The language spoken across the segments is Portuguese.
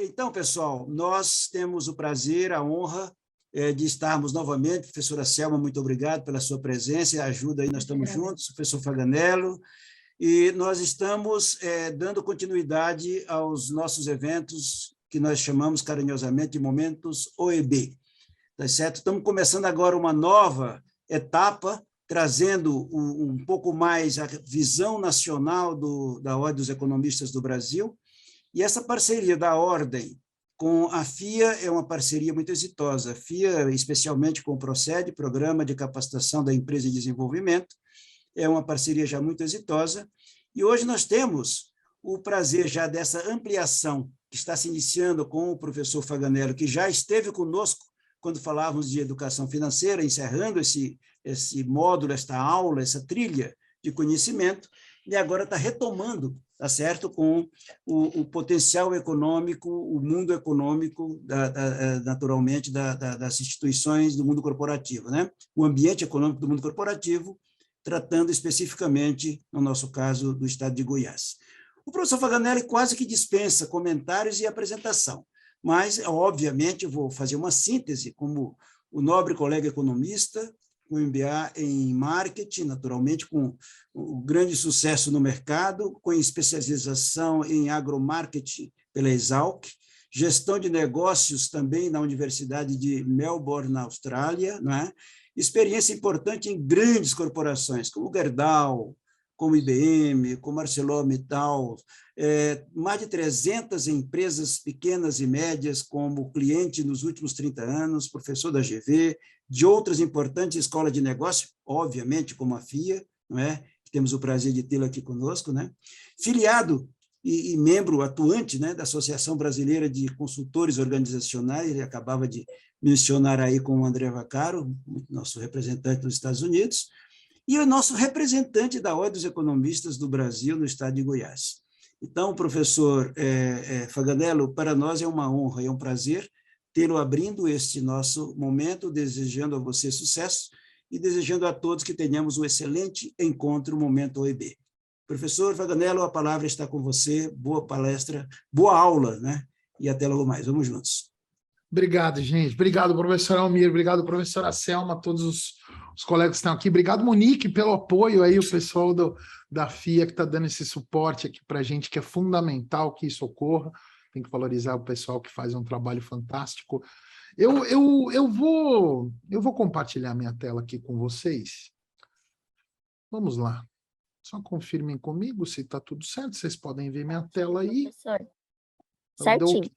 Então, pessoal, nós temos o prazer, a honra de estarmos novamente. Professora Selma, muito obrigado pela sua presença e ajuda aí, nós estamos juntos, professor Faganello, e nós estamos dando continuidade aos nossos eventos que nós chamamos carinhosamente de Momentos OEB, tá certo? Estamos começando agora uma nova etapa, trazendo um pouco mais a visão nacional da Ordem dos Economistas do Brasil. E essa parceria da Ordem com a FIA é uma parceria muito exitosa. A FIA, especialmente com o PROCED, Programa de Capacitação da Empresa de Desenvolvimento, é uma parceria já muito exitosa. E hoje nós temos o prazer já dessa ampliação que está se iniciando com o professor Faganello, que já esteve conosco quando falávamos de educação financeira, encerrando esse módulo, esta aula, essa trilha de conhecimento, e agora está retomando, tá certo, com o potencial econômico, o mundo econômico, naturalmente, das instituições do mundo corporativo, né? O ambiente econômico do mundo corporativo, tratando especificamente, no nosso caso, do estado de Goiás. O professor Faganello quase que dispensa comentários e apresentação, mas, obviamente, eu vou fazer uma síntese, como o nobre colega economista, com MBA em marketing, naturalmente, com o grande sucesso no mercado, com especialização em agromarketing pela Exalc, gestão de negócios também na Universidade de Melbourne, na Austrália, não é? Experiência importante em grandes corporações, como Gerdau, como IBM, como ArcelorMittal, mais de 300 empresas pequenas e médias como cliente nos últimos 30 anos, professor da GV, de outras importantes escolas de negócio, obviamente, como a FIA, não é? Temos o prazer de tê-la aqui conosco, né? Filiado e membro atuante, né, da Associação Brasileira de Consultores Organizacionais, ele acabava de mencionar aí com o André Vaccaro, nosso representante nos Estados Unidos, e o nosso representante da Ordem dos Economistas do Brasil no estado de Goiás. Então, professor Faganello, para nós é uma honra e é um prazer tê-lo abrindo este nosso momento, desejando a você sucesso e desejando a todos que tenhamos um excelente encontro Momento OEB. Professor Faganello, a palavra está com você, boa palestra, boa aula, né? E até logo mais, vamos juntos. Obrigado, gente. Obrigado, professor Almir. Obrigado, professora Selma, todos os colegas que estão aqui. Obrigado, Monique, pelo apoio aí, o pessoal da FIA que está dando esse suporte aqui para a gente, que é fundamental que isso ocorra. Tem que valorizar o pessoal que faz um trabalho fantástico. Eu vou compartilhar minha tela aqui com vocês. Vamos lá. Só confirmem comigo se está tudo certo. Vocês podem ver minha tela aí. Professor, certinho.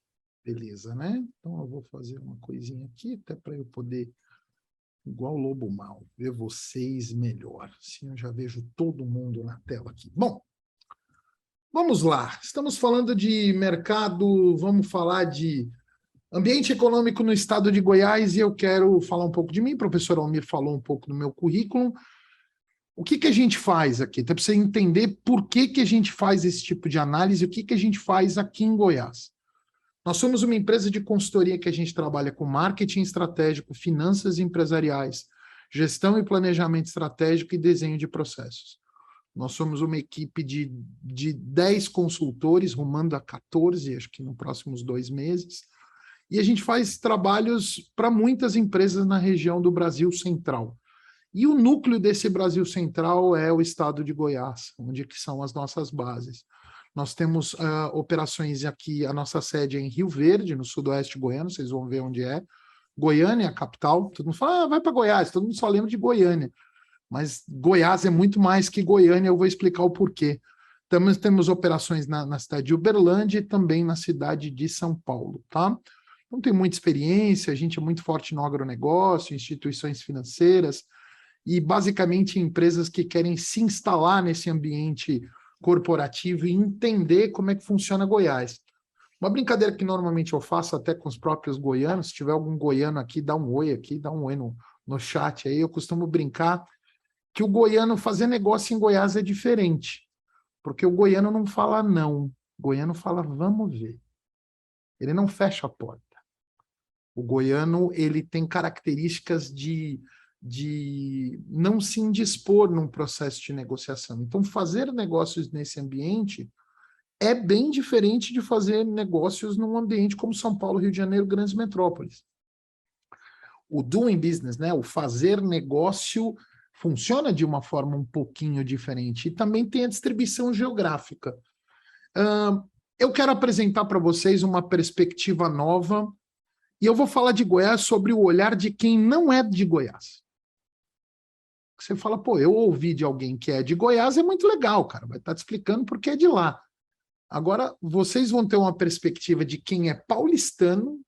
Beleza, né? Então, eu vou fazer uma coisinha aqui, até para eu poder, igual o Lobo Mal, ver vocês melhor. Assim eu já vejo todo mundo na tela aqui. Bom, vamos lá. Estamos falando de mercado, vamos falar de ambiente econômico no estado de Goiás, e eu quero falar um pouco de mim. O professor Almir falou um pouco do meu currículo. O que a gente faz aqui? Então, para você entender por que a gente faz esse tipo de análise, o que a gente faz aqui em Goiás. Nós somos uma empresa de consultoria que a gente trabalha com marketing estratégico, finanças empresariais, gestão e planejamento estratégico e desenho de processos. Nós somos uma equipe de 10 consultores, rumando a 14, acho que nos próximos 2 meses, e a gente faz trabalhos para muitas empresas na região do Brasil Central. E o núcleo desse Brasil Central é o estado de Goiás, onde que são as nossas bases. Nós temos operações aqui, a nossa sede é em Rio Verde, no sudoeste goiano, vocês vão ver onde é. Goiânia, a capital, todo mundo fala, vai para Goiás, todo mundo só lembra de Goiânia. Mas Goiás é muito mais que Goiânia, eu vou explicar o porquê. Também temos operações na cidade de Uberlândia e também na cidade de São Paulo, tá? Não tem muita experiência, a gente é muito forte no agronegócio, instituições financeiras, e basicamente empresas que querem se instalar nesse ambiente corporativo e entender como é que funciona Goiás. Uma brincadeira que normalmente eu faço até com os próprios goianos, se tiver algum goiano aqui, dá um oi aqui, dá um oi no chat aí, eu costumo brincar que o goiano fazer negócio em Goiás é diferente, porque o goiano não fala não, o goiano fala vamos ver. Ele não fecha a porta. O goiano, ele tem características de não se indispor num processo de negociação. Então, fazer negócios nesse ambiente é bem diferente de fazer negócios num ambiente como São Paulo, Rio de Janeiro, grandes metrópoles. O doing business, né, o fazer negócio, funciona de uma forma um pouquinho diferente. E também tem a distribuição geográfica. Eu quero apresentar para vocês uma perspectiva nova, e eu vou falar de Goiás sobre o olhar de quem não é de Goiás. Você fala, pô, eu ouvi de alguém que é de Goiás, é muito legal, cara, vai estar te explicando porque é de lá. Agora, vocês vão ter uma perspectiva de quem é paulistano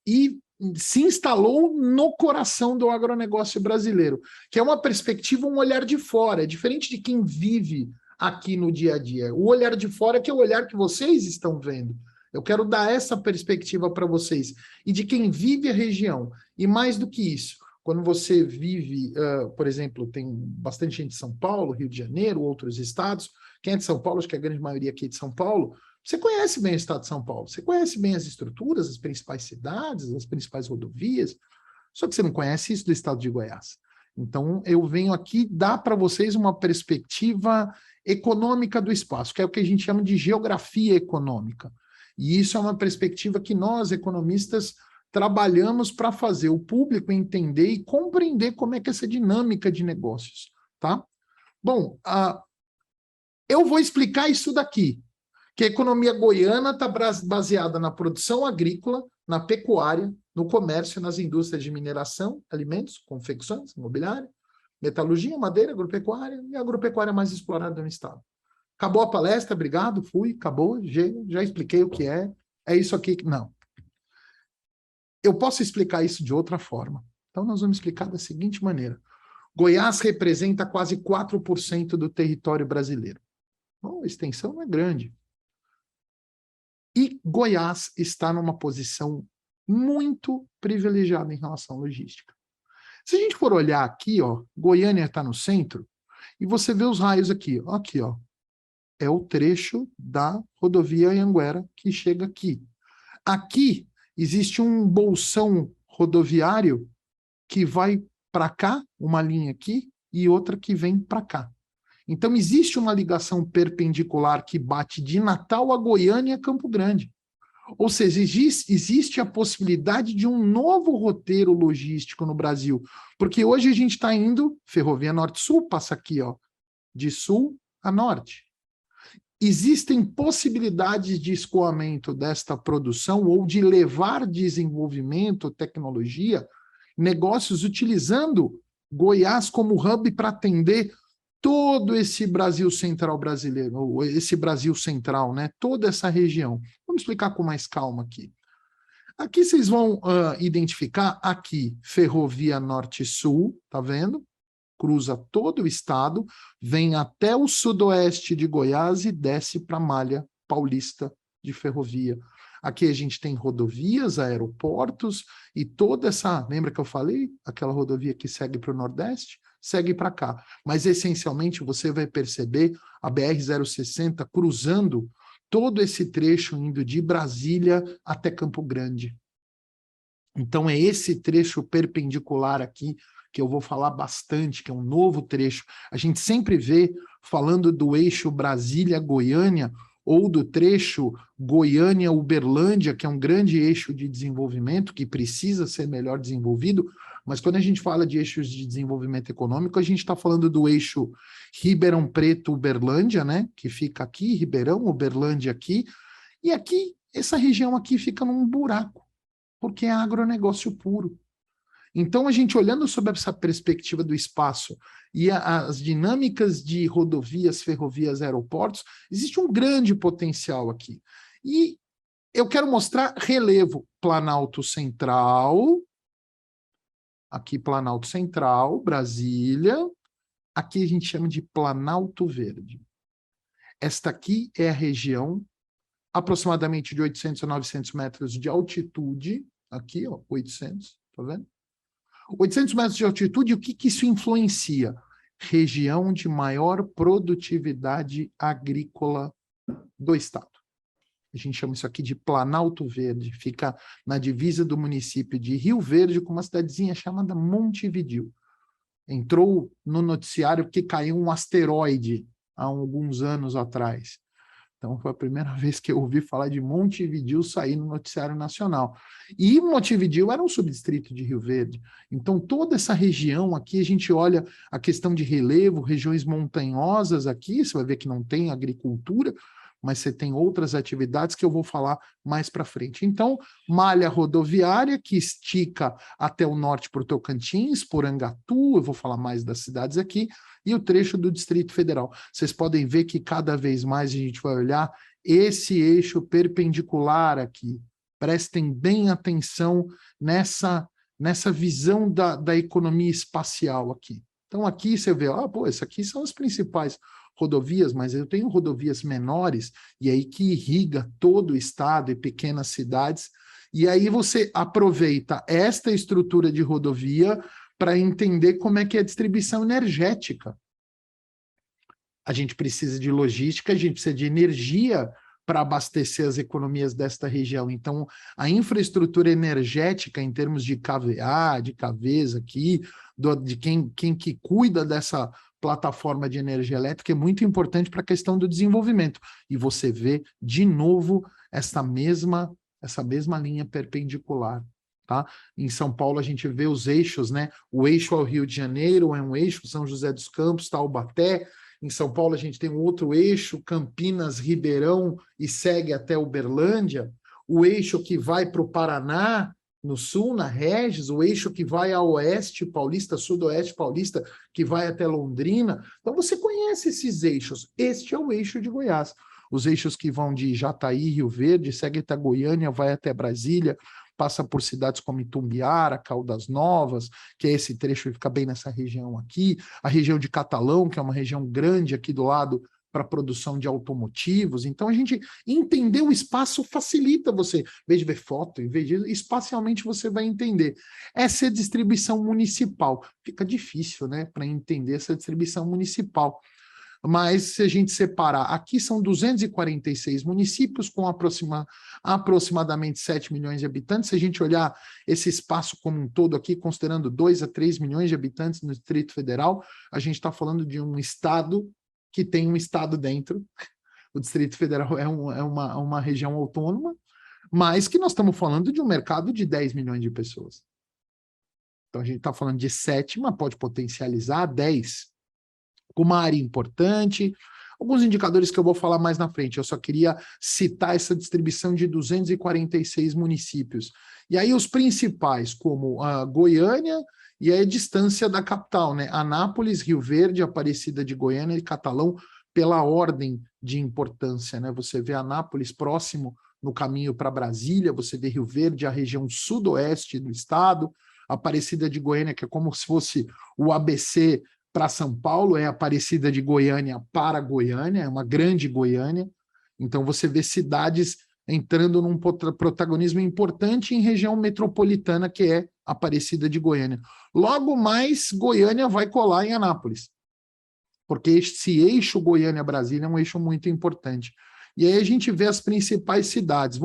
e se instalou no coração do agronegócio brasileiro, que é uma perspectiva, um olhar de fora, é diferente de quem vive aqui no dia a dia. O olhar de fora que é o olhar que vocês estão vendo. Eu quero dar essa perspectiva para vocês. E de quem vive a região. E mais do que isso, quando você vive, por exemplo, tem bastante gente de São Paulo, Rio de Janeiro, outros estados. Quem é de São Paulo, acho que a grande maioria aqui é de São Paulo, você conhece bem o estado de São Paulo, você conhece bem as estruturas, as principais cidades, as principais rodovias, só que você não conhece isso do estado de Goiás. Então, eu venho aqui dar para vocês uma perspectiva econômica do espaço, que é o que a gente chama de geografia econômica. E isso é uma perspectiva que nós, economistas, trabalhamos para fazer o público entender e compreender como é que é essa dinâmica de negócios, tá? Bom, eu vou explicar isso daqui, que a economia goiana está baseada na produção agrícola, na pecuária, no comércio, nas indústrias de mineração, alimentos, confecções, imobiliária, metalurgia, madeira, agropecuária e a agropecuária mais explorada no estado. Acabou a palestra, obrigado, fui, acabou, já expliquei o que é isso aqui. Não. Eu posso explicar isso de outra forma. Então, nós vamos explicar da seguinte maneira. Goiás representa quase 4% do território brasileiro. Bom, a extensão não é grande. E Goiás está numa posição muito privilegiada em relação à logística. Se a gente for olhar aqui, ó, Goiânia está no centro, e você vê os raios aqui, ó. É o trecho da rodovia Anhanguera que chega aqui. Aqui existe um bolsão rodoviário que vai para cá, uma linha aqui, e outra que vem para cá. Então, existe uma ligação perpendicular que bate de Natal a Goiânia e a Campo Grande. Ou seja, existe a possibilidade de um novo roteiro logístico no Brasil. Porque hoje a gente está indo, Ferrovia Norte-Sul passa aqui, ó, de sul a norte. Existem possibilidades de escoamento desta produção ou de levar desenvolvimento, tecnologia, negócios utilizando Goiás como hub para atender todo esse Brasil central brasileiro, ou esse Brasil central, né? Toda essa região. Vamos explicar com mais calma aqui. Aqui vocês vão identificar aqui Ferrovia Norte-Sul, tá vendo? Cruza todo o estado, vem até o sudoeste de Goiás e desce para a malha paulista de ferrovia. Aqui a gente tem rodovias, aeroportos e toda essa... Lembra que eu falei? Aquela rodovia que segue para o Nordeste? Segue para cá. Mas, essencialmente, você vai perceber a BR-060 cruzando todo esse trecho indo de Brasília até Campo Grande. Então, é esse trecho perpendicular aqui que eu vou falar bastante, que é um novo trecho. A gente sempre vê, falando do eixo Brasília-Goiânia, ou do trecho Goiânia-Uberlândia, que é um grande eixo de desenvolvimento, que precisa ser melhor desenvolvido, mas quando a gente fala de eixos de desenvolvimento econômico, a gente está falando do eixo Ribeirão Preto-Uberlândia, né? Que fica aqui, Ribeirão, Uberlândia aqui, e aqui, essa região aqui fica num buraco, porque é agronegócio puro. Então, a gente olhando sobre essa perspectiva do espaço e as dinâmicas de rodovias, ferrovias, aeroportos, existe um grande potencial aqui. E eu quero mostrar relevo Planalto Central, aqui Planalto Central, Brasília, aqui a gente chama de Planalto Verde. Esta aqui é a região aproximadamente de 800 a 900 metros de altitude, aqui, ó, 800, tá vendo? 800 metros de altitude, o que isso influencia? Região de maior produtividade agrícola do estado. A gente chama isso aqui de Planalto Verde, fica na divisa do município de Rio Verde com uma cidadezinha chamada Montevidéu. Entrou no noticiário que caiu um asteroide há alguns anos atrás. Então, foi a primeira vez que eu ouvi falar de Montevidéu sair no noticiário nacional. E Montevidéu era um subdistrito de Rio Verde. Então, toda essa região aqui, a gente olha a questão de relevo, regiões montanhosas aqui, você vai ver que não tem agricultura, mas você tem outras atividades que eu vou falar mais para frente. Então, malha rodoviária que estica até o norte por Tocantins, Porangatu, eu vou falar mais das cidades aqui, e o trecho do Distrito Federal. Vocês podem ver que cada vez mais a gente vai olhar esse eixo perpendicular aqui. Prestem bem atenção nessa visão da economia espacial aqui. Então, aqui você vê, essas aqui são as principais rodovias, mas eu tenho rodovias menores, e aí que irriga todo o estado e pequenas cidades, e aí você aproveita esta estrutura de rodovia para entender como é que é a distribuição energética. A gente precisa de logística, a gente precisa de energia para abastecer as economias desta região. Então, a infraestrutura energética, em termos de KVA, de KVs aqui, de quem que cuida dessa plataforma de energia elétrica, é muito importante para a questão do desenvolvimento. E você vê, de novo, essa mesma linha perpendicular. Tá? Em São Paulo, a gente vê os eixos, né? O eixo ao Rio de Janeiro é um eixo, São José dos Campos, Taubaté. Em São Paulo, a gente tem um outro eixo, Campinas, Ribeirão, e segue até Uberlândia. O eixo que vai para o Paraná, no sul, na Regis, o eixo que vai ao oeste paulista, sudoeste paulista, que vai até Londrina. Então, você conhece esses eixos. Este é o eixo de Goiás. Os eixos que vão de Jataí, Rio Verde, segue até Goiânia, vai até Brasília, passa por cidades como Itumbiara, Caldas Novas, que é esse trecho que fica bem nessa região aqui, a região de Catalão, que é uma região grande aqui do lado para a produção de automotivos. Então, a gente entender o espaço facilita você, em vez de ver foto, em vez de espacialmente você vai entender. Essa é a distribuição municipal. Fica difícil, né, para entender essa distribuição municipal. Mas se a gente separar, aqui são 246 municípios com aproximadamente 7 milhões de habitantes. Se a gente olhar esse espaço como um todo aqui, considerando 2 a 3 milhões de habitantes no Distrito Federal, a gente está falando de um estado que tem um estado dentro. O Distrito Federal é uma região autônoma, mas que nós estamos falando de um mercado de 10 milhões de pessoas. Então a gente está falando de 7, mas pode potencializar 10. Com uma área importante, alguns indicadores que eu vou falar mais na frente. Eu só queria citar essa distribuição de 246 municípios. E aí os principais, como a Goiânia e a distância da capital, né? Anápolis, Rio Verde, Aparecida de Goiânia e Catalão, pela ordem de importância, né? Você vê Anápolis próximo no caminho para Brasília, você vê Rio Verde, a região sudoeste do estado, Aparecida de Goiânia, que é como se fosse o ABC para São Paulo, é Aparecida de Goiânia para Goiânia, é uma grande Goiânia. Então, você vê cidades entrando num protagonismo importante em região metropolitana, que é Aparecida de Goiânia. Logo mais, Goiânia vai colar em Anápolis, porque esse eixo Goiânia-Brasília é um eixo muito importante. E aí a gente vê as principais cidades.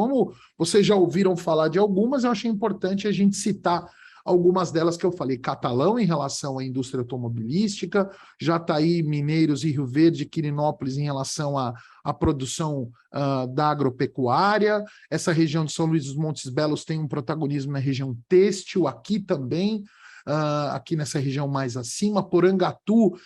Vocês já ouviram falar de algumas, eu achei importante a gente citar algumas delas que eu falei. Catalão, em relação à indústria automobilística, Jataí, Mineiros e Rio Verde, Quirinópolis, em relação à produção da agropecuária. Essa região de São Luís dos Montes Belos tem um protagonismo na região têxtil, aqui também, aqui nessa região mais acima. Porangatu,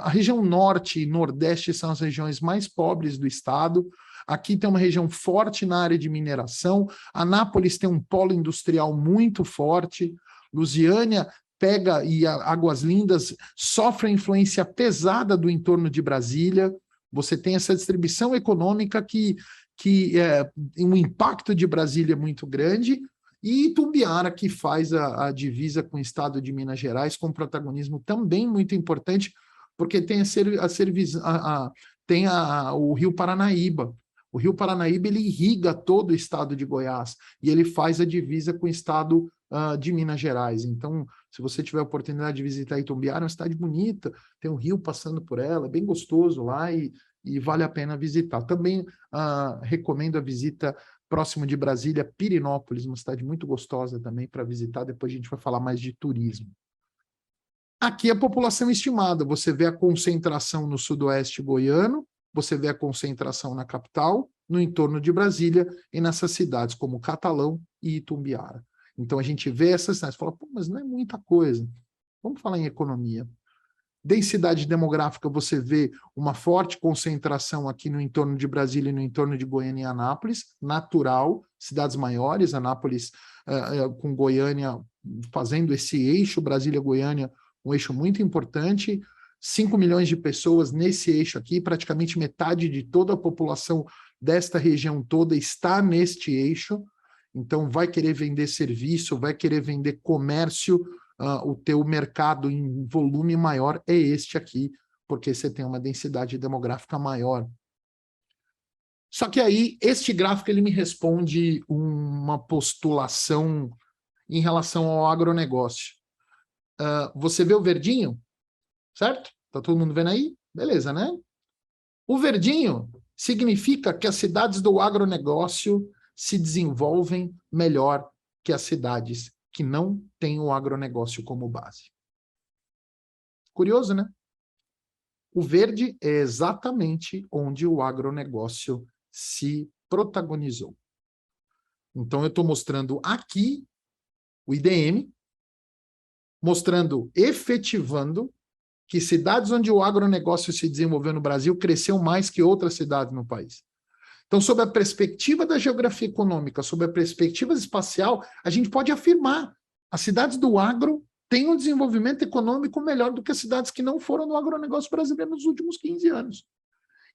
a região norte e nordeste são as regiões mais pobres do estado. Aqui tem uma região forte na área de mineração. Anápolis tem um polo industrial muito forte. Lusiânia pega, e Águas Lindas sofre a influência pesada do entorno de Brasília. Você tem essa distribuição econômica que um impacto de Brasília é muito grande, e Itumbiara, que faz a divisa com o estado de Minas Gerais, com protagonismo também muito importante, porque tem o Rio Paranaíba. O Rio Paranaíba ele irriga todo o estado de Goiás e ele faz a divisa com o estado de Minas Gerais. Então, se você tiver a oportunidade de visitar Itumbiara, é uma cidade bonita, tem um rio passando por ela, é bem gostoso lá e vale a pena visitar. Também recomendo a visita próximo de Brasília, Pirinópolis, uma cidade muito gostosa também para visitar. Depois a gente vai falar mais de turismo. Aqui é a população estimada. Você vê a concentração no sudoeste goiano, você vê a concentração na capital, no entorno de Brasília e nessas cidades como Catalão e Itumbiara. Então a gente vê essas cidades e fala, pô, mas não é muita coisa. Vamos falar em economia. Densidade demográfica, você vê uma forte concentração aqui no entorno de Brasília e no entorno de Goiânia e Anápolis, natural, cidades maiores, Anápolis com Goiânia fazendo esse eixo, Brasília-Goiânia, um eixo muito importante, 5 milhões de pessoas nesse eixo aqui, praticamente metade de toda a população desta região toda está neste eixo, então vai querer vender serviço, vai querer vender comércio, o teu mercado em volume maior é este aqui, porque você tem uma densidade demográfica maior. Só que aí, este gráfico ele me responde uma postulação em relação ao agronegócio. Você vê o verdinho? Certo? Tá todo mundo vendo aí? Beleza, né? O verdinho significa que as cidades do agronegócio se desenvolvem melhor que as cidades que não têm o agronegócio como base. Curioso, né? O verde é exatamente onde o agronegócio se protagonizou. Então, eu estou mostrando aqui o IDM, mostrando, efetivando, que cidades onde o agronegócio se desenvolveu no Brasil cresceu mais que outras cidades no país. Então, sob a perspectiva da geografia econômica, sob a perspectiva espacial, a gente pode afirmar as cidades do agro têm um desenvolvimento econômico melhor do que as cidades que não foram no agronegócio brasileiro nos últimos 15 anos.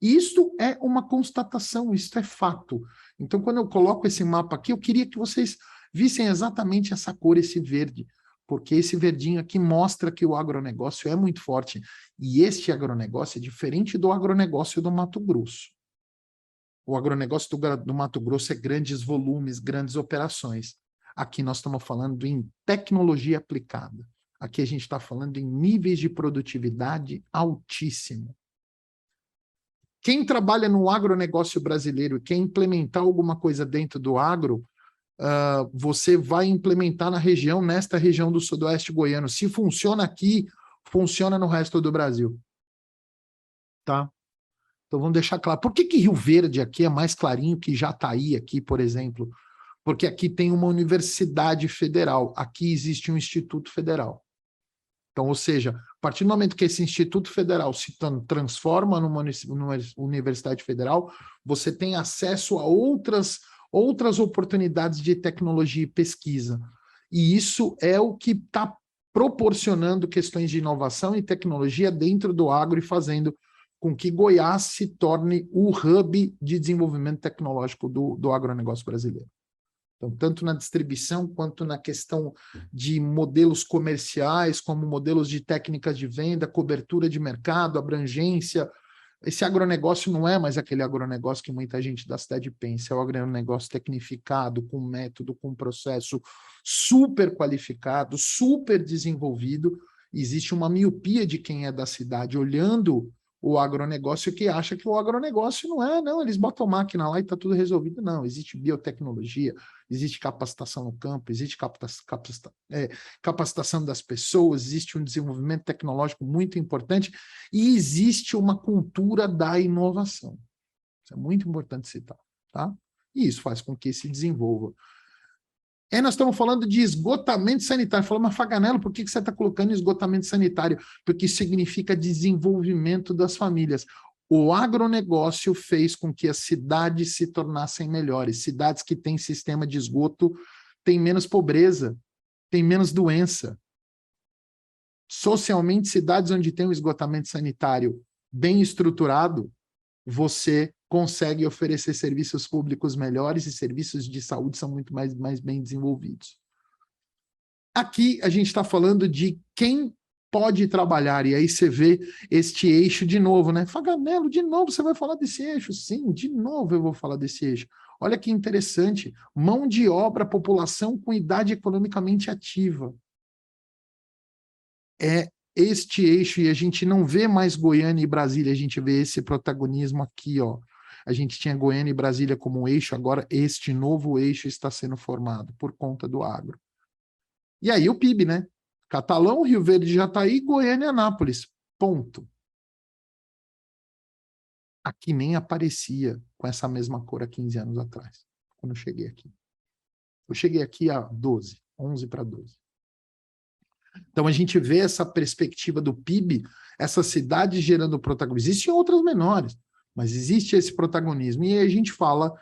E isto é uma constatação, isto é fato. Então, quando eu coloco esse mapa aqui, eu queria que vocês vissem exatamente essa cor, esse verde, porque esse verdinho aqui mostra que o agronegócio é muito forte. E este agronegócio é diferente do agronegócio do Mato Grosso. O agronegócio do Mato Grosso é grandes volumes, grandes operações. Aqui nós estamos falando em tecnologia aplicada. Aqui a gente está falando em níveis de produtividade altíssimo. Quem trabalha no agronegócio brasileiro e quer implementar alguma coisa dentro do agro, você vai implementar na região, nesta região do sudoeste goiano. Se funciona aqui, funciona no resto do Brasil. Tá? Então vamos deixar claro. Por que Rio Verde aqui é mais clarinho que Jataí aqui, por exemplo? Porque aqui tem uma universidade federal. Aqui existe um instituto federal. Então, ou seja, a partir do momento que esse Instituto Federal se transforma numa universidade federal, você tem acesso a outras oportunidades de tecnologia e pesquisa. E isso é o que está proporcionando questões de inovação e tecnologia dentro do agro e fazendo com que Goiás se torne o hub de desenvolvimento tecnológico do agronegócio brasileiro. Então, tanto na distribuição, quanto na questão de modelos comerciais, como modelos de técnicas de venda, cobertura de mercado, abrangência. Esse agronegócio não é mais aquele agronegócio que muita gente da cidade pensa, é o agronegócio tecnificado, com método, com processo super qualificado, super desenvolvido. Existe uma miopia de quem é da cidade olhando o agronegócio que acha que o agronegócio não, eles botam máquina lá e está tudo resolvido. Não, existe biotecnologia, existe capacitação no campo, existe capacitação das pessoas, existe um desenvolvimento tecnológico muito importante e existe uma cultura da inovação. Isso é muito importante citar, tá? E isso faz com que se desenvolva. Nós estamos falando de esgotamento sanitário. Falamos, mas Faganello, por que você está colocando esgotamento sanitário? Porque isso significa desenvolvimento das famílias. O agronegócio fez com que as cidades se tornassem melhores. Cidades que têm sistema de esgoto têm menos pobreza, têm menos doença. Socialmente, cidades onde tem um esgotamento sanitário bem estruturado, você consegue oferecer serviços públicos melhores e serviços de saúde são muito mais bem desenvolvidos. Aqui a gente está falando de quem pode trabalhar, e aí você vê este eixo de novo, né? Faganello, de novo você vai falar desse eixo? Sim, de novo eu vou falar desse eixo. Olha que interessante, mão de obra, população com idade economicamente ativa. É este eixo, e a gente não vê mais Goiânia e Brasília, a gente vê esse protagonismo aqui, ó. A gente tinha Goiânia e Brasília como um eixo, agora este novo eixo está sendo formado por conta do agro. E aí o PIB, né? Catalão, Rio Verde, Jataí, Goiânia e Anápolis. Ponto. Aqui nem aparecia com essa mesma cor há 15 anos atrás, quando eu cheguei aqui. Eu cheguei aqui a 12, 11 para 12. Então, a gente vê essa perspectiva do PIB, essa cidade gerando protagonismo. Existem outras menores, mas existe esse protagonismo. E aí a gente fala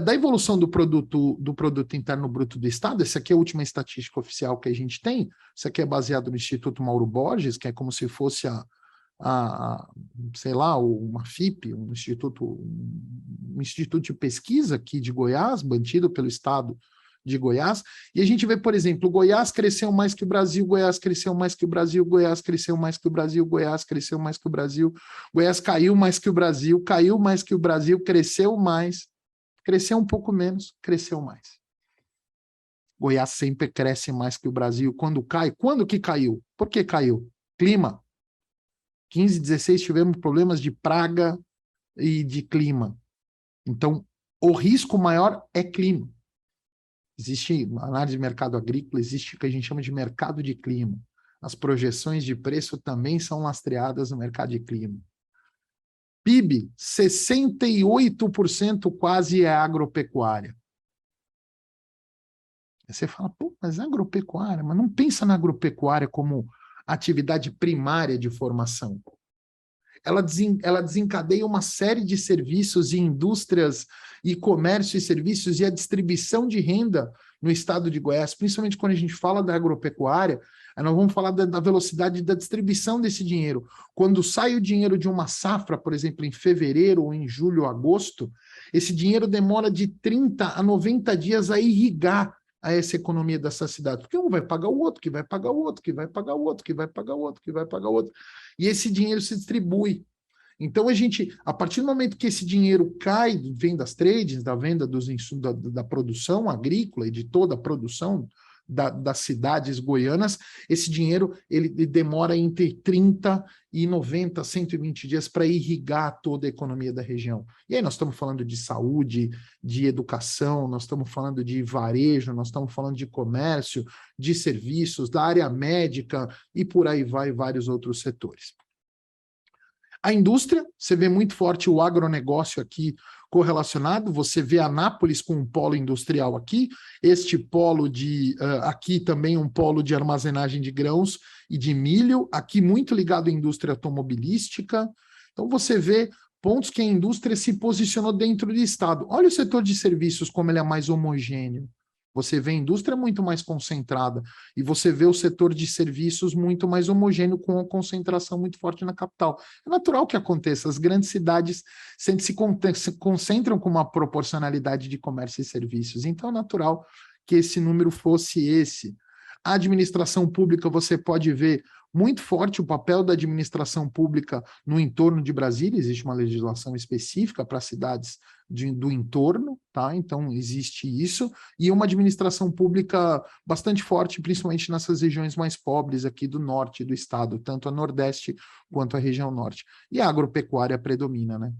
da evolução do produto interno bruto do Estado. Essa aqui é a última estatística oficial que a gente tem. Isso aqui é baseado no Instituto Mauro Borges, que é como se fosse sei lá, uma FIP, um instituto de pesquisa aqui de Goiás, mantido pelo Estado de Goiás, e a gente vê, por exemplo, Goiás cresceu mais que o Brasil, Goiás cresceu mais que o Brasil, Goiás cresceu mais que o Brasil, Goiás cresceu mais que o Brasil, Goiás caiu mais que o Brasil, caiu mais que o Brasil, cresceu mais, cresceu um pouco menos, cresceu mais. Goiás sempre cresce mais que o Brasil. Quando cai, quando que caiu? Por que caiu? Clima. 15, 16 tivemos problemas de praga e de clima. Então, o risco maior é clima. Existe análise de mercado agrícola, existe o que a gente chama de mercado de clima. As projeções de preço também são lastreadas no mercado de clima. PIB, 68% quase é agropecuária. Aí você fala, pô, mas agropecuária, mas não pensa na agropecuária como atividade primária de formação. Ela desencadeia uma série de serviços e indústrias e comércio e serviços e a distribuição de renda no estado de Goiás, principalmente quando a gente fala da agropecuária, nós vamos falar da velocidade da distribuição desse dinheiro. Quando sai o dinheiro de uma safra, por exemplo, em fevereiro ou em julho ou agosto, esse dinheiro demora de 30 a 90 dias a irrigar a essa economia dessa cidade, porque um vai pagar o outro, que vai pagar o outro, que vai pagar o outro, que vai pagar o outro, que vai pagar o outro, e esse dinheiro se distribui. Então, a partir do momento que esse dinheiro cai, vem das trades, da venda dos insumos, da produção agrícola e de toda a produção das cidades goianas, esse dinheiro ele demora entre 30 e 90, 120 dias para irrigar toda a economia da região. E aí nós estamos falando de saúde, de educação, nós estamos falando de varejo, nós estamos falando de comércio, de serviços, da área médica e por aí vai vários outros setores. A indústria, você vê muito forte o agronegócio aqui correlacionado, você vê Anápolis com um polo industrial aqui, este polo aqui também um polo de armazenagem de grãos e de milho, aqui muito ligado à indústria automobilística. Então você vê pontos que a indústria se posicionou dentro do estado. Olha o setor de serviços, como ele é mais homogêneo. Você vê a indústria muito mais concentrada e você vê o setor de serviços muito mais homogêneo, com uma concentração muito forte na capital. É natural que aconteça. As grandes cidades sempre se concentram com uma proporcionalidade de comércio e serviços. Então, é natural que esse número fosse esse. A administração pública, você pode ver muito forte o papel da administração pública no entorno de Brasília. Existe uma legislação específica para cidades do entorno, tá? Então existe isso, e uma administração pública bastante forte, principalmente nessas regiões mais pobres aqui do norte do estado, tanto a nordeste quanto a região norte. E a agropecuária predomina, né?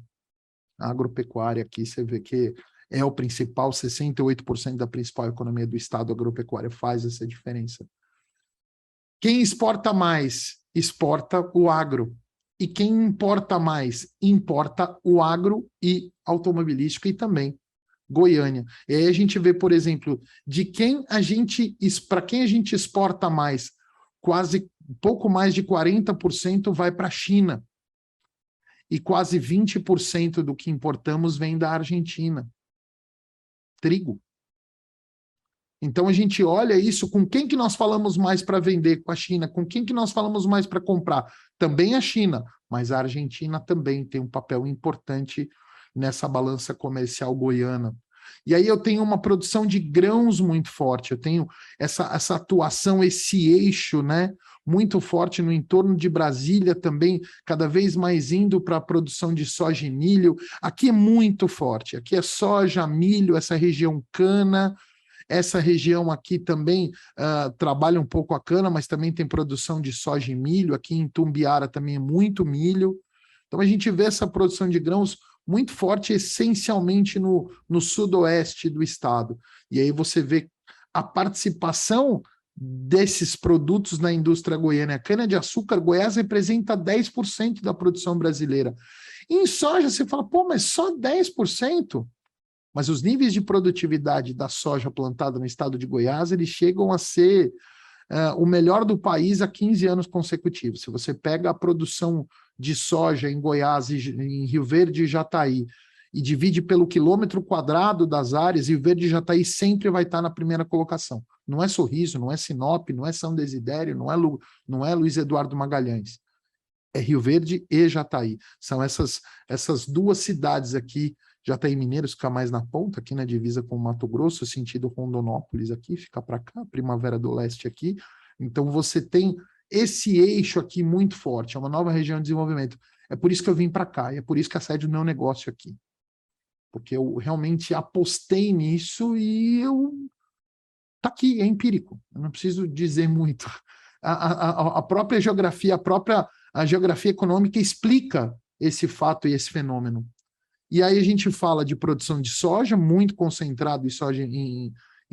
A agropecuária aqui você vê que é o principal, 68% da principal economia do estado, a agropecuária faz essa diferença. Quem exporta mais? Exporta o agro. E quem importa mais? Importa o agro e automobilístico e também Goiânia. E aí a gente vê, por exemplo, para quem a gente exporta mais, quase pouco mais de 40% vai para a China. E quase 20% do que importamos vem da Argentina. Trigo. Então a gente olha isso, com quem que nós falamos mais para vender? Com a China. Com quem que nós falamos mais para comprar? Também a China, mas a Argentina também tem um papel importante nessa balança comercial goiana. E aí eu tenho uma produção de grãos muito forte, eu tenho essa atuação, esse eixo, né, muito forte no entorno de Brasília também, cada vez mais indo para a produção de soja e milho. Aqui é muito forte, aqui é soja, milho, essa região cana. Essa região aqui também trabalha um pouco a cana, mas também tem produção de soja e milho. Aqui em Tumbiara também é muito milho. Então a gente vê essa produção de grãos muito forte, essencialmente no sudoeste do estado. E aí você vê a participação desses produtos na indústria goiana. A cana-de-açúcar, Goiás representa 10% da produção brasileira. Em soja, você fala, pô, mas só 10%? Mas os níveis de produtividade da soja plantada no estado de Goiás, eles chegam a ser o melhor do país há 15 anos consecutivos. Se você pega a produção de soja em Goiás, em Rio Verde e Jataí, e divide pelo quilômetro quadrado das áreas, Rio Verde e Jataí sempre vai estar na primeira colocação. Não é Sorriso, não é Sinop, não é São Desidério, não é Luiz Eduardo Magalhães. É Rio Verde e Jataí. São essas duas cidades aqui, Jataí Mineiros fica mais na ponta, aqui na divisa com o Mato Grosso, sentido Rondonópolis aqui, fica para cá, Primavera do Leste aqui. Então você tem esse eixo aqui muito forte, é uma nova região de desenvolvimento. É por isso que eu vim para cá, e é por isso que a sede do meu negócio aqui. Porque eu realmente apostei nisso e tá aqui, é empírico. Eu não preciso dizer muito. A própria geografia, a geografia econômica explica esse fato e esse fenômeno. E aí a gente fala de produção de soja, muito concentrado em soja em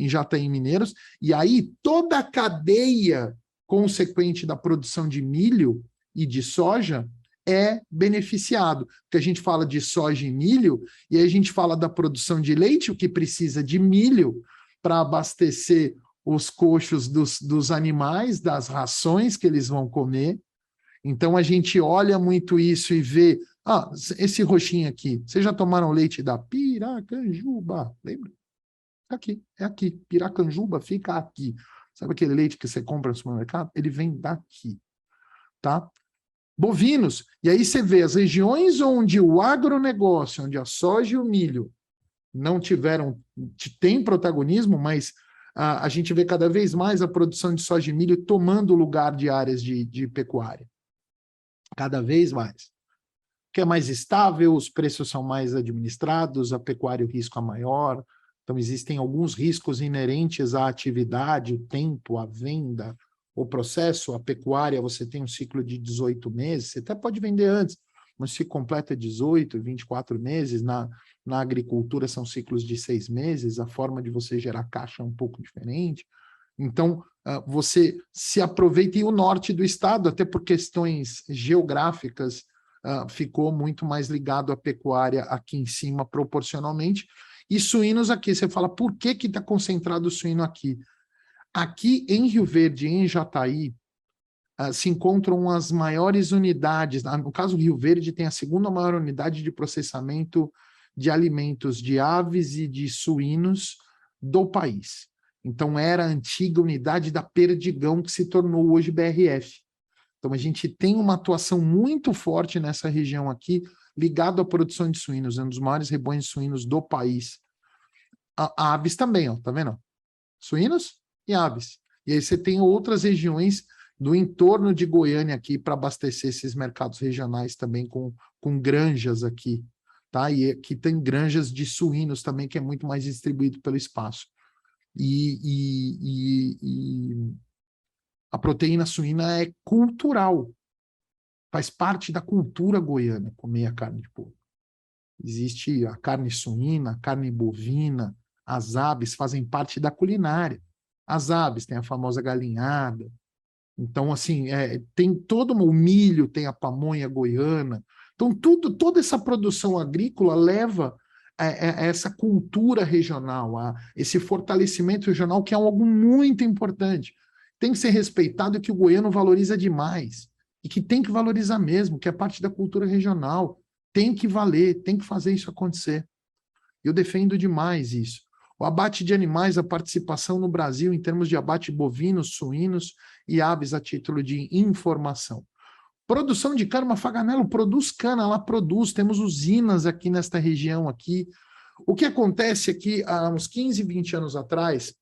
Jataí Mineiros, e aí toda a cadeia consequente da produção de milho e de soja é beneficiado, porque a gente fala de soja e milho, e aí a gente fala da produção de leite, o que precisa de milho para abastecer os coxos dos animais, das rações que eles vão comer. Então a gente olha muito isso e vê, esse roxinho aqui, vocês já tomaram leite da Piracanjuba? Lembra? Aqui, é aqui, Piracanjuba fica aqui. Sabe aquele leite que você compra no supermercado? Ele vem daqui, tá? Bovinos, e aí você vê as regiões onde o agronegócio, onde a soja e o milho não tem protagonismo, mas a gente vê cada vez mais a produção de soja e milho tomando lugar de áreas de pecuária. Cada vez mais. Que é mais estável, os preços são mais administrados, a pecuária o risco é maior, então existem alguns riscos inerentes à atividade, o tempo, a venda, o processo. A pecuária, você tem um ciclo de 18 meses, você até pode vender antes, mas se completa 18, 24 meses, na agricultura são ciclos de 6 meses, a forma de você gerar caixa é um pouco diferente. Então, você se aproveita, e o norte do estado, até por questões geográficas, ficou muito mais ligado à pecuária aqui em cima, proporcionalmente, e suínos aqui. Você fala, por que está concentrado o suíno aqui? Aqui em Rio Verde, em Jataí, se encontram as maiores unidades. No caso, Rio Verde tem a segunda maior unidade de processamento de alimentos de aves e de suínos do país. Então, era a antiga unidade da Perdigão, que se tornou hoje BRF. Então, a gente tem uma atuação muito forte nessa região aqui, ligado à produção de suínos, é um dos maiores rebanhos de suínos do país. Aves também, ó, tá vendo? Suínos e aves. E aí você tem outras regiões do entorno de Goiânia aqui para abastecer esses mercados regionais também com granjas aqui, tá? E aqui tem granjas de suínos também, que é muito mais distribuído pelo espaço. E a proteína suína é cultural, faz parte da cultura goiana comer a carne de porco. Existe a carne suína, a carne bovina, as aves fazem parte da culinária. As aves têm a famosa galinhada. Então, assim, tem todo o milho, tem a pamonha goiana. Então, toda essa produção agrícola leva a essa cultura regional, a esse fortalecimento regional, que é algo muito importante. Tem que ser respeitado, e que o goiano valoriza demais. E que tem que valorizar mesmo, que é parte da cultura regional. Tem que valer, tem que fazer isso acontecer. Eu defendo demais isso. O abate de animais, a participação no Brasil em termos de abate bovinos, suínos e aves a título de informação. Produção de cana, Mafaganello produz cana, ela produz, temos usinas aqui nesta região aqui. O que acontece é que há uns 15, 20 anos atrás,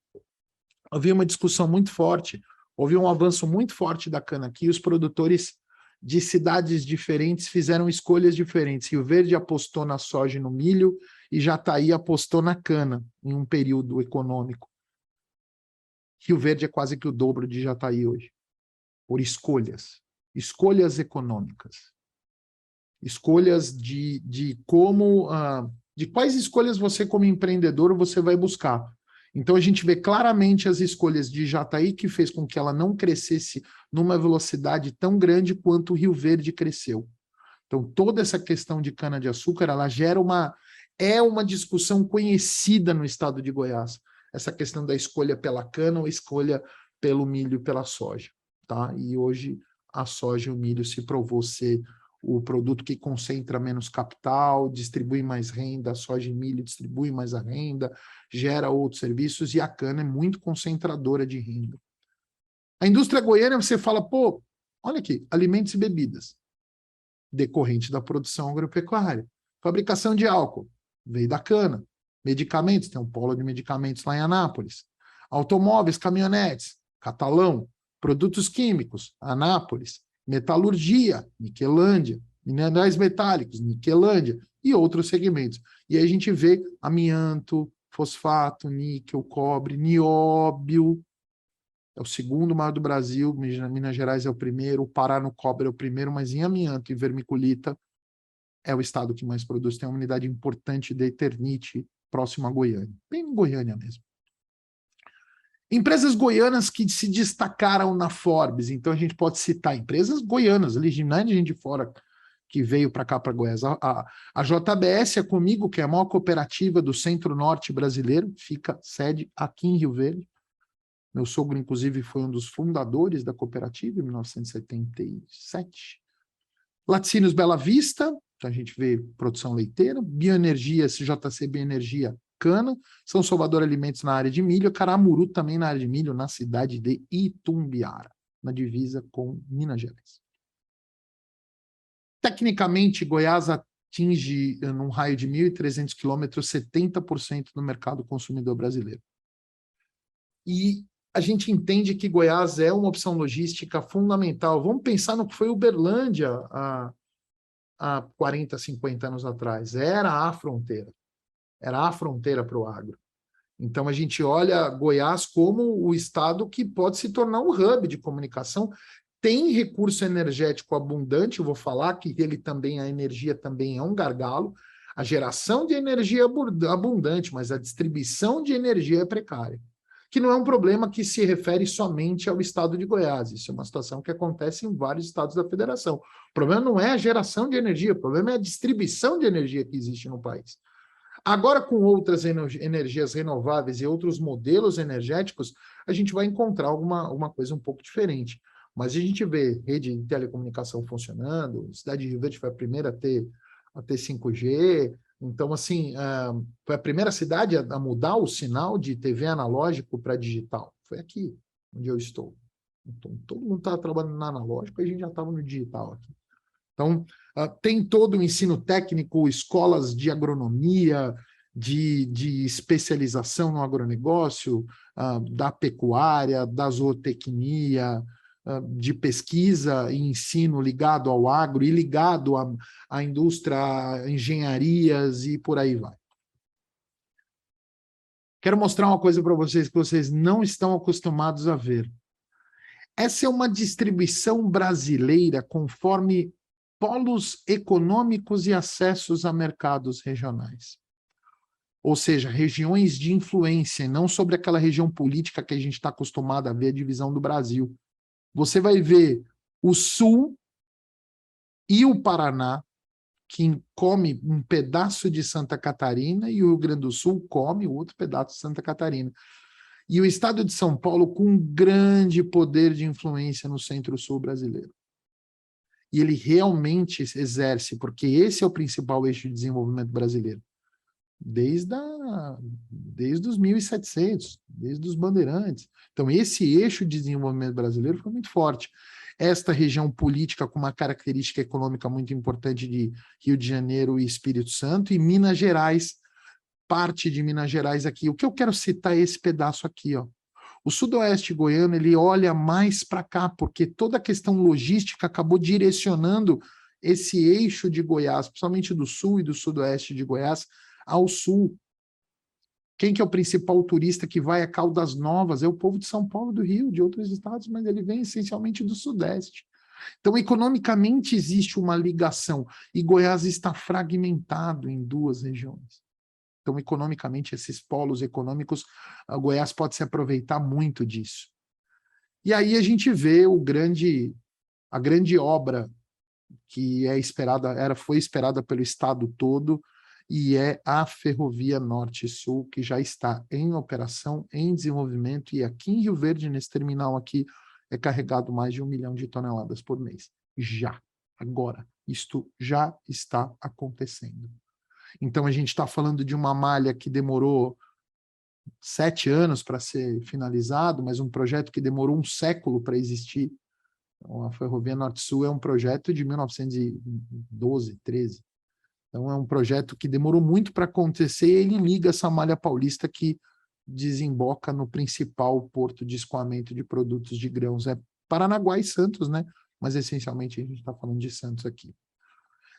havia uma discussão muito forte, houve um avanço muito forte da cana aqui, os produtores de cidades diferentes fizeram escolhas diferentes. Rio Verde apostou na soja e no milho, e Jataí apostou na cana, em um período econômico. Rio Verde é quase que o dobro de Jataí hoje, por escolhas econômicas. Escolhas de como, de quais escolhas você como empreendedor você vai buscar. Então, a gente vê claramente as escolhas de Jataí, que fez com que ela não crescesse numa velocidade tão grande quanto o Rio Verde cresceu. Então, toda essa questão de cana-de-açúcar, ela gera uma discussão conhecida no estado de Goiás, essa questão da escolha pela cana ou escolha pelo milho e pela soja, tá? E hoje a soja e o milho se provou ser o produto que concentra menos capital, distribui mais renda, a soja e milho distribui mais a renda, gera outros serviços, e a cana é muito concentradora de renda. A indústria goiana, você fala, pô, olha aqui, alimentos e bebidas, decorrente da produção agropecuária. Fabricação de álcool, veio da cana. Medicamentos, tem um polo de medicamentos lá em Anápolis. Automóveis, caminhonetes, Catalão. Produtos químicos, Anápolis. Metalurgia, Niquelândia. Minerais metálicos, Niquelândia. E outros segmentos. E aí a gente vê amianto, fosfato, níquel, cobre, nióbio. É o segundo maior do Brasil, Minas Gerais é o primeiro, o Pará no cobre é o primeiro, mas em amianto e vermiculita é o estado que mais produz. Tem uma unidade importante de Eternite, próximo a Goiânia. Bem em Goiânia mesmo. Empresas goianas que se destacaram na Forbes. Então, a gente pode citar empresas goianas, ali, não é de gente de fora que veio para cá, para Goiás. A JBS é comigo, que é a maior cooperativa do Centro-Norte brasileiro, fica sede aqui em Rio Verde. Meu sogro, inclusive, foi um dos fundadores da cooperativa, em 1977. Laticínios Bela Vista, então a gente vê produção leiteira, Bioenergia, CJC Bioenergia, cana, São Salvador Alimentos na área de milho, Caramuru também na área de milho, na cidade de Itumbiara, na divisa com Minas Gerais. Tecnicamente, Goiás atinge, num raio de 1.300 quilômetros, 70% do mercado consumidor brasileiro. E a gente entende que Goiás é uma opção logística fundamental. Vamos pensar no que foi Uberlândia há 40, 50 anos atrás. Era a fronteira para o agro. Então, a gente olha Goiás como o estado que pode se tornar um hub de comunicação. Tem recurso energético abundante, eu vou falar que a energia também é um gargalo. A geração de energia é abundante, mas a distribuição de energia é precária. Que não é um problema que se refere somente ao estado de Goiás. Isso é uma situação que acontece em vários estados da federação. O problema não é a geração de energia, o problema é a distribuição de energia que existe no país. Agora, com outras energias renováveis e outros modelos energéticos, a gente vai encontrar uma coisa um pouco diferente. Mas a gente vê rede de telecomunicação funcionando, a cidade de Rio Verde foi a primeira a ter 5G. Então, assim, foi a primeira cidade a mudar o sinal de TV analógico para digital. Foi aqui, onde eu estou. Então, todo mundo estava trabalhando no analógico e a gente já estava no digital aqui. Então, tem todo o ensino técnico, escolas de agronomia, de especialização no agronegócio, da pecuária, da zootecnia, de pesquisa e ensino ligado ao agro e ligado à indústria, engenharias e por aí vai. Quero mostrar uma coisa para vocês que vocês não estão acostumados a ver. Essa é uma distribuição brasileira conforme polos econômicos e acessos a mercados regionais. Ou seja, regiões de influência, não sobre aquela região política que a gente está acostumado a ver a divisão do Brasil. Você vai ver o Sul e o Paraná, que come um pedaço de Santa Catarina, e o Rio Grande do Sul come outro pedaço de Santa Catarina. E o estado de São Paulo com um grande poder de influência no centro-sul brasileiro. E ele realmente exerce, porque esse é o principal eixo de desenvolvimento brasileiro. Desde os 1700, desde os bandeirantes. Então, esse eixo de desenvolvimento brasileiro foi muito forte. Esta região política com uma característica econômica muito importante de Rio de Janeiro e Espírito Santo, e Minas Gerais, parte de Minas Gerais aqui. O que eu quero citar é esse pedaço aqui, ó. O sudoeste goiano, ele olha mais para cá, porque toda a questão logística acabou direcionando esse eixo de Goiás, principalmente do sul e do sudoeste de Goiás, ao sul. Quem que é o principal turista que vai a Caldas Novas? É o povo de São Paulo, do Rio, de outros estados, mas ele vem essencialmente do sudeste. Então, economicamente, existe uma ligação, e Goiás está fragmentado em duas regiões. Então, economicamente, esses polos econômicos, a Goiás pode se aproveitar muito disso. E aí a gente vê a grande obra que foi esperada pelo estado todo, e é a Ferrovia Norte-Sul, que já está em operação, em desenvolvimento, e aqui em Rio Verde, nesse terminal aqui, é carregado mais de 1 milhão de toneladas por mês. Já, agora, isto já está acontecendo. Então, a gente está falando de uma malha que demorou 7 anos para ser finalizado, mas um projeto que demorou um século para existir. Então, a Ferrovia Norte-Sul é um projeto de 1912, 13. Então, é um projeto que demorou muito para acontecer e ele liga essa malha paulista que desemboca no principal porto de escoamento de produtos de grãos. É Paranaguá e Santos, né? Mas, essencialmente, a gente está falando de Santos aqui.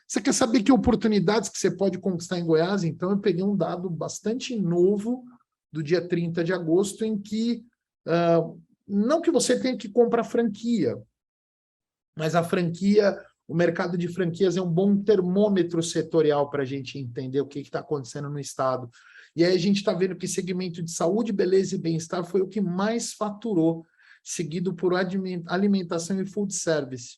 Você quer saber que oportunidades que você pode conquistar em Goiás? Então, eu peguei um dado bastante novo do dia 30 de agosto, em que não que você tenha que comprar franquia, mas a franquia, o mercado de franquias é um bom termômetro setorial para a gente entender o que está acontecendo no estado. E aí a gente está vendo que segmento de saúde, beleza e bem-estar foi o que mais faturou, seguido por alimentação e food service.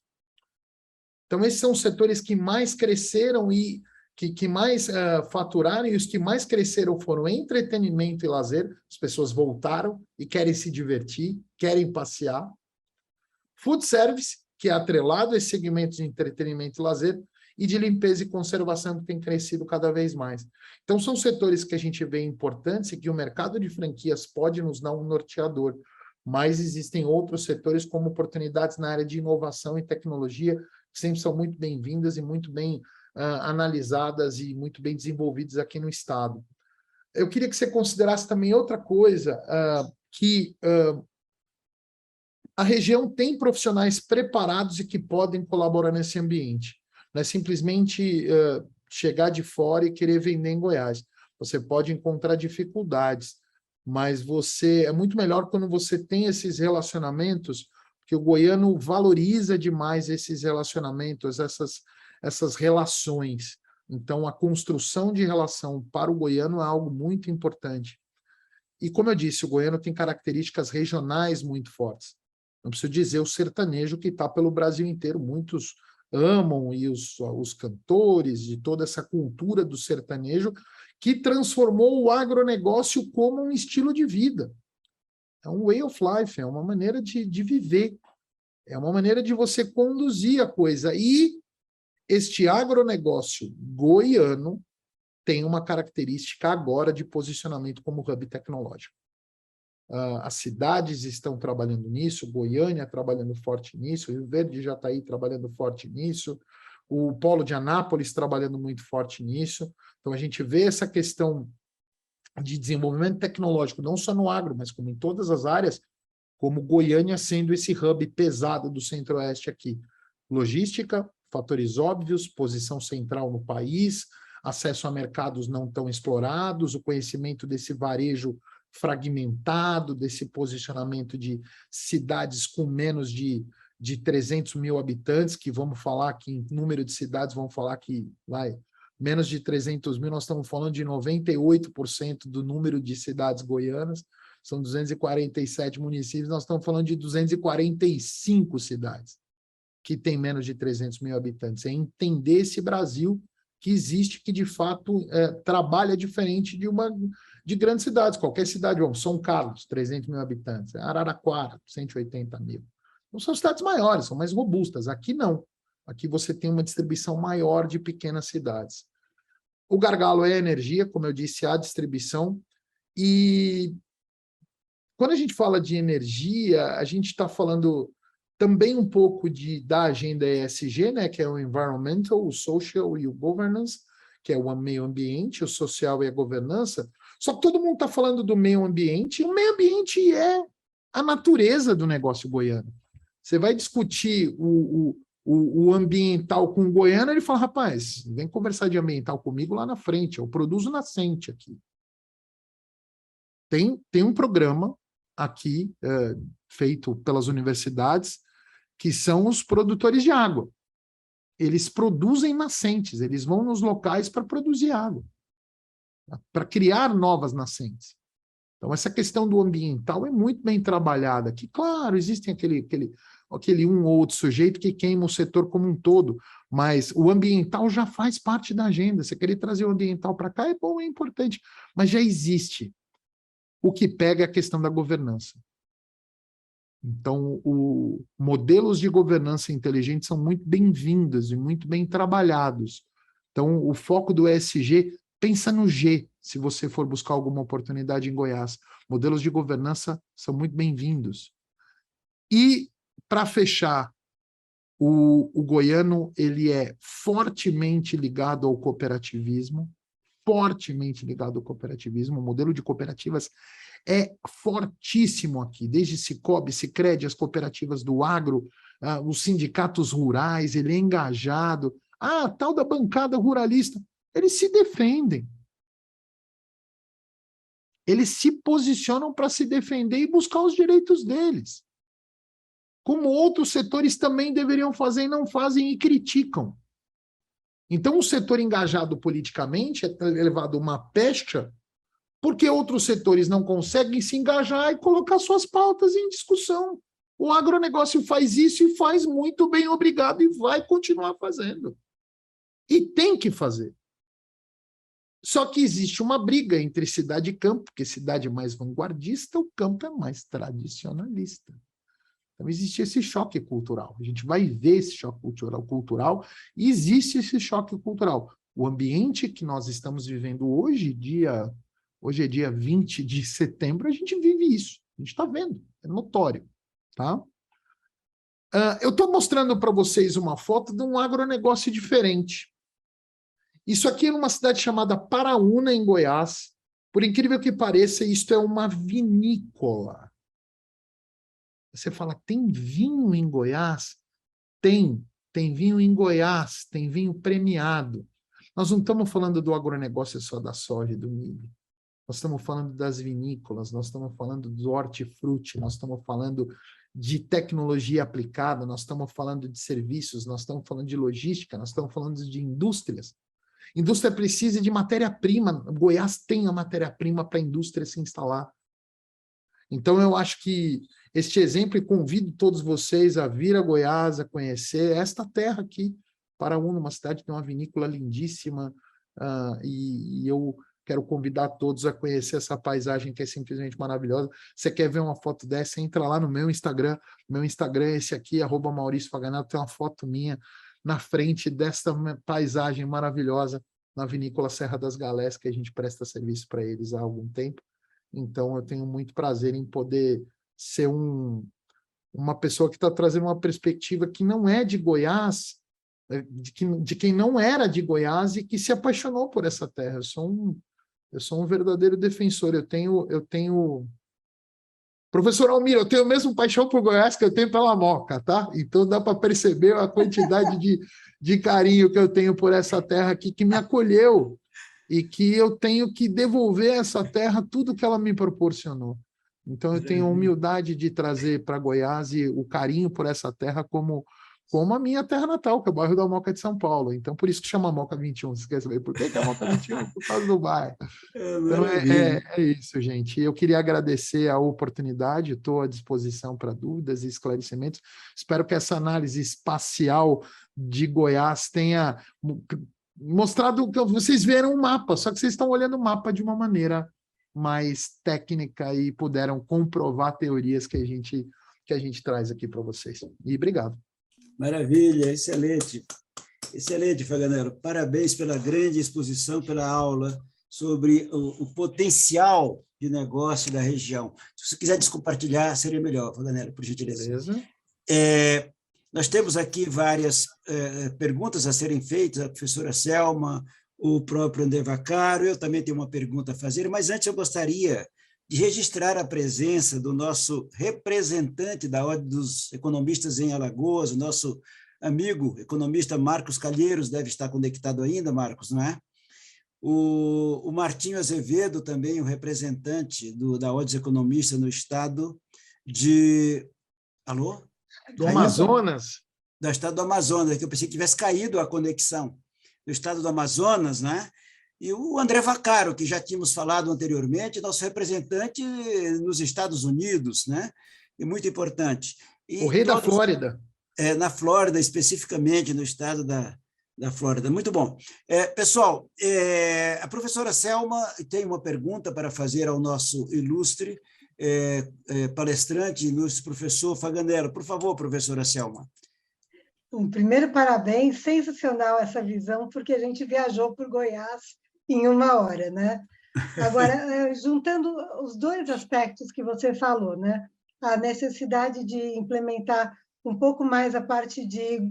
Então, esses são os setores que mais cresceram e que mais faturaram, e os que mais cresceram foram entretenimento e lazer. As pessoas voltaram e querem se divertir, querem passear. Food service, que é atrelado a esse segmento de entretenimento e lazer, e de limpeza e conservação, que tem crescido cada vez mais. Então, são setores que a gente vê importantes e que o mercado de franquias pode nos dar um norteador, mas existem outros setores como oportunidades na área de inovação e tecnologia, que sempre são muito bem-vindas e muito bem analisadas e muito bem desenvolvidas aqui no estado. Eu queria que você considerasse também outra coisa, que a região tem profissionais preparados e que podem colaborar nesse ambiente. Não é simplesmente chegar de fora e querer vender em Goiás. Você pode encontrar dificuldades, mas é muito melhor quando você tem esses relacionamentos, porque o goiano valoriza demais esses relacionamentos, essas relações. Então, a construção de relação para o goiano é algo muito importante. E, como eu disse, o goiano tem características regionais muito fortes. Não preciso dizer o sertanejo que está pelo Brasil inteiro, muitos amam, e os cantores, de toda essa cultura do sertanejo, que transformou o agronegócio como um estilo de vida. É um way of life, é uma maneira de viver, é uma maneira de você conduzir a coisa. E este agronegócio goiano tem uma característica agora de posicionamento como hub tecnológico. As cidades estão trabalhando nisso, Goiânia trabalhando forte nisso, Rio Verde já está aí trabalhando forte nisso, o Polo de Anápolis trabalhando muito forte nisso. Então, a gente vê essa questão de desenvolvimento tecnológico, não só no agro, mas como em todas as áreas, como Goiânia sendo esse hub pesado do Centro-Oeste aqui. Logística, fatores óbvios, posição central no país, acesso a mercados não tão explorados, o conhecimento desse varejo fragmentado, desse posicionamento de cidades com menos de 300 mil habitantes, que vamos falar que em número de cidades, vamos falar que menos de 300 mil, nós estamos falando de 98% do número de cidades goianas, são 247 municípios, nós estamos falando de 245 cidades que têm menos de 300 mil habitantes. É entender esse Brasil que existe, que de fato trabalha diferente de grandes cidades. Qualquer cidade, São Carlos, 300 mil habitantes, Araraquara, 180 mil. Não são cidades maiores, são mais robustas. Aqui não. Aqui você tem uma distribuição maior de pequenas cidades. O gargalo é a energia, como eu disse, a distribuição. E quando a gente fala de energia, a gente está falando também um pouco da agenda ESG, né, que é o Environmental, o Social e o Governance, que é o meio ambiente, o social e a governança. Só que todo mundo está falando do meio ambiente, e o meio ambiente é a natureza do negócio goiano. Você vai discutir o ambiental com o goiano, ele fala, rapaz, vem conversar de ambiental comigo lá na frente, eu produzo nascente aqui. Tem um programa aqui, feito pelas universidades, que são os produtores de água. Eles produzem nascentes, eles vão nos locais para produzir água. para criar novas nascentes. Então, essa questão do ambiental é muito bem trabalhada aqui. Claro, existem aquele um ou outro sujeito que queima o setor como um todo, mas o ambiental já faz parte da agenda. Você querer trazer o ambiental para cá é bom, é importante, mas já existe. O que pega é a questão da governança. Então, modelos de governança inteligente são muito bem-vindos e muito bem trabalhados. Então, o foco do ESG, pensa no G, se você for buscar alguma oportunidade em Goiás. Modelos de governança são muito bem-vindos. E, para fechar, o goiano ele é fortemente ligado ao cooperativismo, o modelo de cooperativas é fortíssimo aqui, desde Sicob, Sicredi, as cooperativas do agro, os sindicatos rurais, ele é engajado. A tal da bancada ruralista, eles se defendem. Eles se posicionam para se defender e buscar os direitos deles. Como outros setores também deveriam fazer e não fazem e criticam. Então, o setor engajado politicamente é levado a uma pecha porque outros setores não conseguem se engajar e colocar suas pautas em discussão. O agronegócio faz isso e faz muito bem, obrigado, e vai continuar fazendo. E tem que fazer. Só que existe uma briga entre cidade e campo, porque cidade é mais vanguardista, o campo é mais tradicionalista. Então, existe esse choque cultural. A gente vai ver esse choque cultural e existe esse choque cultural. O ambiente que nós estamos vivendo hoje é dia 20 de setembro, a gente vive isso. A gente está vendo, é notório. Tá? Eu estou mostrando para vocês uma foto de um agronegócio diferente. Isso aqui é numa cidade chamada Paraúna, em Goiás. Por incrível que pareça, isto é uma vinícola. Você fala, tem vinho em Goiás? Tem vinho em Goiás, tem vinho premiado. Nós não estamos falando do agronegócio só da soja e do milho. Nós estamos falando das vinícolas, nós estamos falando do hortifruti, nós estamos falando de tecnologia aplicada, nós estamos falando de serviços, nós estamos falando de logística, nós estamos falando de indústrias. Indústria precisa de matéria-prima. Goiás tem a matéria-prima para a indústria se instalar. Então, eu acho que este exemplo, e convido todos vocês a vir a Goiás, a conhecer esta terra aqui, Paraúna, uma cidade que tem uma vinícola lindíssima, e eu quero convidar todos a conhecer essa paisagem que é simplesmente maravilhosa. Você quer ver uma foto dessa? Entra lá no meu Instagram é esse aqui, @MauricioFaganello, tem uma foto minha na frente desta paisagem maravilhosa na vinícola Serra das Galés, que a gente presta serviço para eles há algum tempo. Então, eu tenho muito prazer em poder ser uma pessoa que está trazendo uma perspectiva que não é de Goiás, de quem não era de Goiás e que se apaixonou por essa terra. Eu sou um verdadeiro defensor. Eu tenho... Professor Almir, eu tenho a mesma paixão por Goiás que eu tenho pela Moca, tá? Então dá para perceber a quantidade de carinho que eu tenho por essa terra aqui, que me acolheu, e que eu tenho que devolver a essa terra tudo que ela me proporcionou. Então eu tenho a humildade de trazer para Goiás e o carinho por essa terra como a minha terra natal, que é o bairro da Moca de São Paulo. Então, por isso que chama Moca 21. Você quer saber por que é a Moca 21? Por causa do bairro. Então, é isso, gente. Eu queria agradecer a oportunidade, estou à disposição para dúvidas e esclarecimentos. Espero que essa análise espacial de Goiás tenha mostrado que vocês viram um mapa, só que vocês estão olhando o mapa de uma maneira mais técnica e puderam comprovar teorias que a gente traz aqui para vocês. E obrigado. Maravilha, excelente. Excelente, Faganello. Parabéns pela grande exposição, pela aula sobre o potencial de negócio da região. Se você quiser descompartilhar, seria melhor, Faganello, por gentileza. Beleza. Nós temos aqui várias perguntas a serem feitas, a professora Selma, o próprio André Vaccaro, eu também tenho uma pergunta a fazer, mas antes eu gostaria de registrar a presença do nosso representante da Ordem dos Economistas em Alagoas, o nosso amigo economista Marcos Calheiros, deve estar conectado ainda, Marcos, não é? O Martinho Azevedo, também o representante da Ordem dos Economistas no estado de... Alô? Do Amazonas? Do estado do Amazonas, que eu pensei que tivesse caído a conexão. Do estado do Amazonas, né? E o André Vaccaro, que já tínhamos falado anteriormente, nosso representante nos Estados Unidos, né? E muito importante. O E rei da todos, Flórida. na Flórida, especificamente, no estado da Flórida. Muito bom. Pessoal, a professora Selma tem uma pergunta para fazer ao nosso ilustre palestrante, ilustre professor Faganello. Por favor, professora Selma. Bom, primeiro, parabéns, sensacional essa visão, porque a gente viajou por Goiás em 1 hora, né? Agora, juntando os dois aspectos que você falou, né? A necessidade de implementar um pouco mais a parte de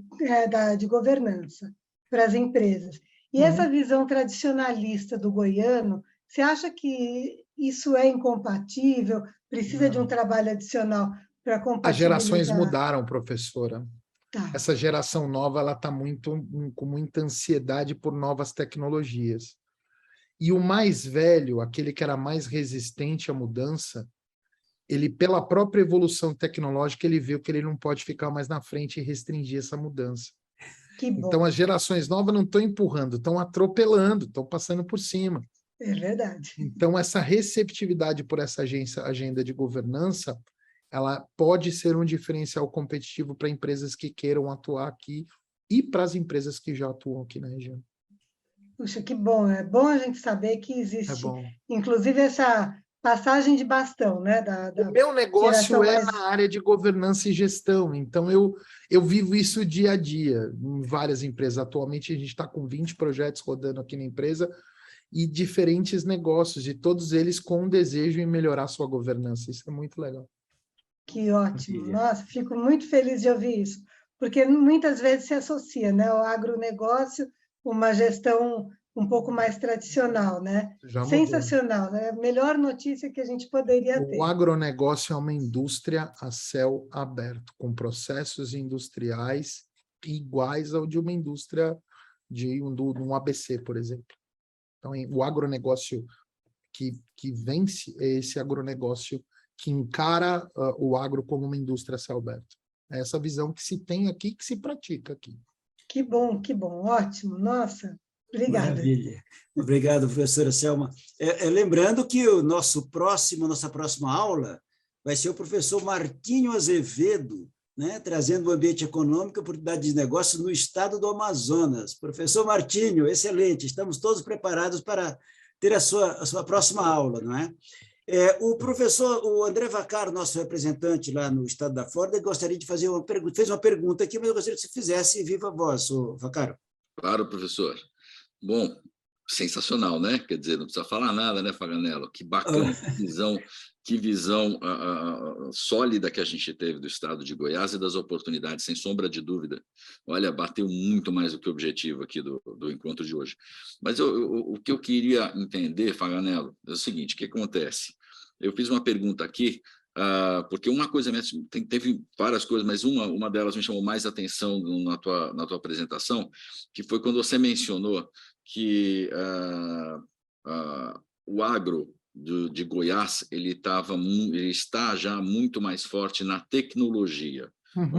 governança para as empresas. E essa visão tradicionalista do goiano, você acha que isso é incompatível? Precisa de um trabalho adicional para compatibilizar? As gerações mudaram, professora. Tá. Essa geração nova ela está com muita ansiedade por novas tecnologias. E o mais velho, aquele que era mais resistente à mudança, ele, pela própria evolução tecnológica, ele viu que ele não pode ficar mais na frente e restringir essa mudança. Que bom. Então, as gerações novas não estão empurrando, estão atropelando, estão passando por cima. É verdade. Então, essa receptividade por essa agenda de governança, ela pode ser um diferencial competitivo para empresas que queiram atuar aqui e para as empresas que já atuam aqui na região. Puxa, que bom. É bom a gente saber que existe, bom. inclusive, essa passagem de bastão, né? O meu negócio mais... na área de governança e gestão, então eu vivo isso dia a dia em várias empresas. Atualmente a gente está com 20 projetos rodando aqui na empresa e diferentes negócios, e todos eles com um desejo em melhorar sua governança. Isso é muito legal. Que ótimo. Nossa, fico muito feliz de ouvir isso, porque muitas vezes se associa, né, o agronegócio, uma gestão um pouco mais tradicional, né? Sensacional, né? A melhor notícia que a gente poderia ter. O agronegócio é uma indústria a céu aberto, com processos industriais iguais ao de uma indústria de um ABC, por exemplo. Então, o agronegócio que vence é esse agronegócio que encara o agro como uma indústria a céu aberto. É essa visão que se tem aqui, que se pratica aqui. Que bom, ótimo. Nossa, obrigada. Maravilha. Obrigado, professora Selma. Lembrando que nossa próxima aula vai ser o professor Martinho Azevedo, né, trazendo o ambiente econômico e oportunidade de negócio no estado do Amazonas. Professor Martinho, excelente. Estamos todos preparados para ter a sua próxima aula, não é? O André Vaccaro, nosso representante lá no estado da Flórida, gostaria de fazer uma pergunta. Fez uma pergunta aqui, mas eu gostaria que você fizesse viva voz, Vaccaro. Claro, professor. Bom, sensacional, né? Quer dizer, não precisa falar nada, né, Faganello? Que bacana, que visão sólida que a gente teve do estado de Goiás e das oportunidades, sem sombra de dúvida. Olha, bateu muito mais do que o objetivo aqui do encontro de hoje. Mas o que eu queria entender, Faganello, é o seguinte: o que acontece? Eu fiz uma pergunta aqui, porque uma coisa, teve várias coisas, mas uma delas me chamou mais atenção na tua apresentação, que foi quando você mencionou que o agro de Goiás ele está já muito mais forte na tecnologia,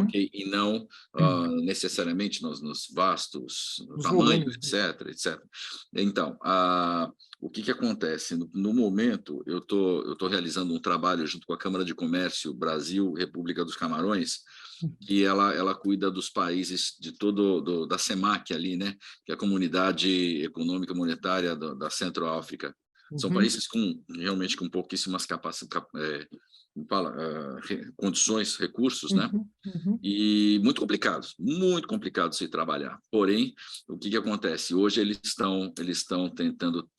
okay? E não necessariamente nos vastos tamanhos, etc. Então, o que acontece? No momento, eu tô realizando um trabalho junto com a Câmara de Comércio Brasil, República dos Camarões, que ela cuida dos países da CEMAC ali, né? Que é a Comunidade Econômica Monetária da Centro-África. São países realmente com pouquíssimas condições, recursos, né? E muito complicados de se trabalhar. Porém, o que acontece? Hoje eles estão tentando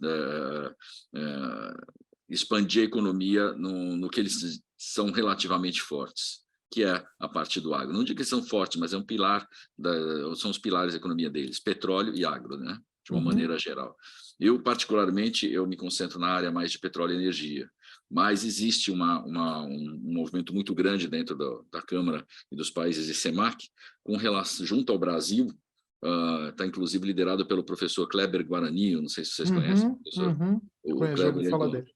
expandir a economia no que eles são relativamente fortes, que é a parte do agro. Não digo que são fortes, mas é um pilar, são os pilares da economia deles, petróleo e agro, né? De uma maneira geral. Eu, particularmente, me concentro na área mais de petróleo e energia, mas existe um movimento muito grande dentro da Câmara e dos países de CEMAC, junto ao Brasil, está inclusive liderado pelo professor Kleber Guarani, eu não sei se vocês conhecem o professor. O Kleber, dele.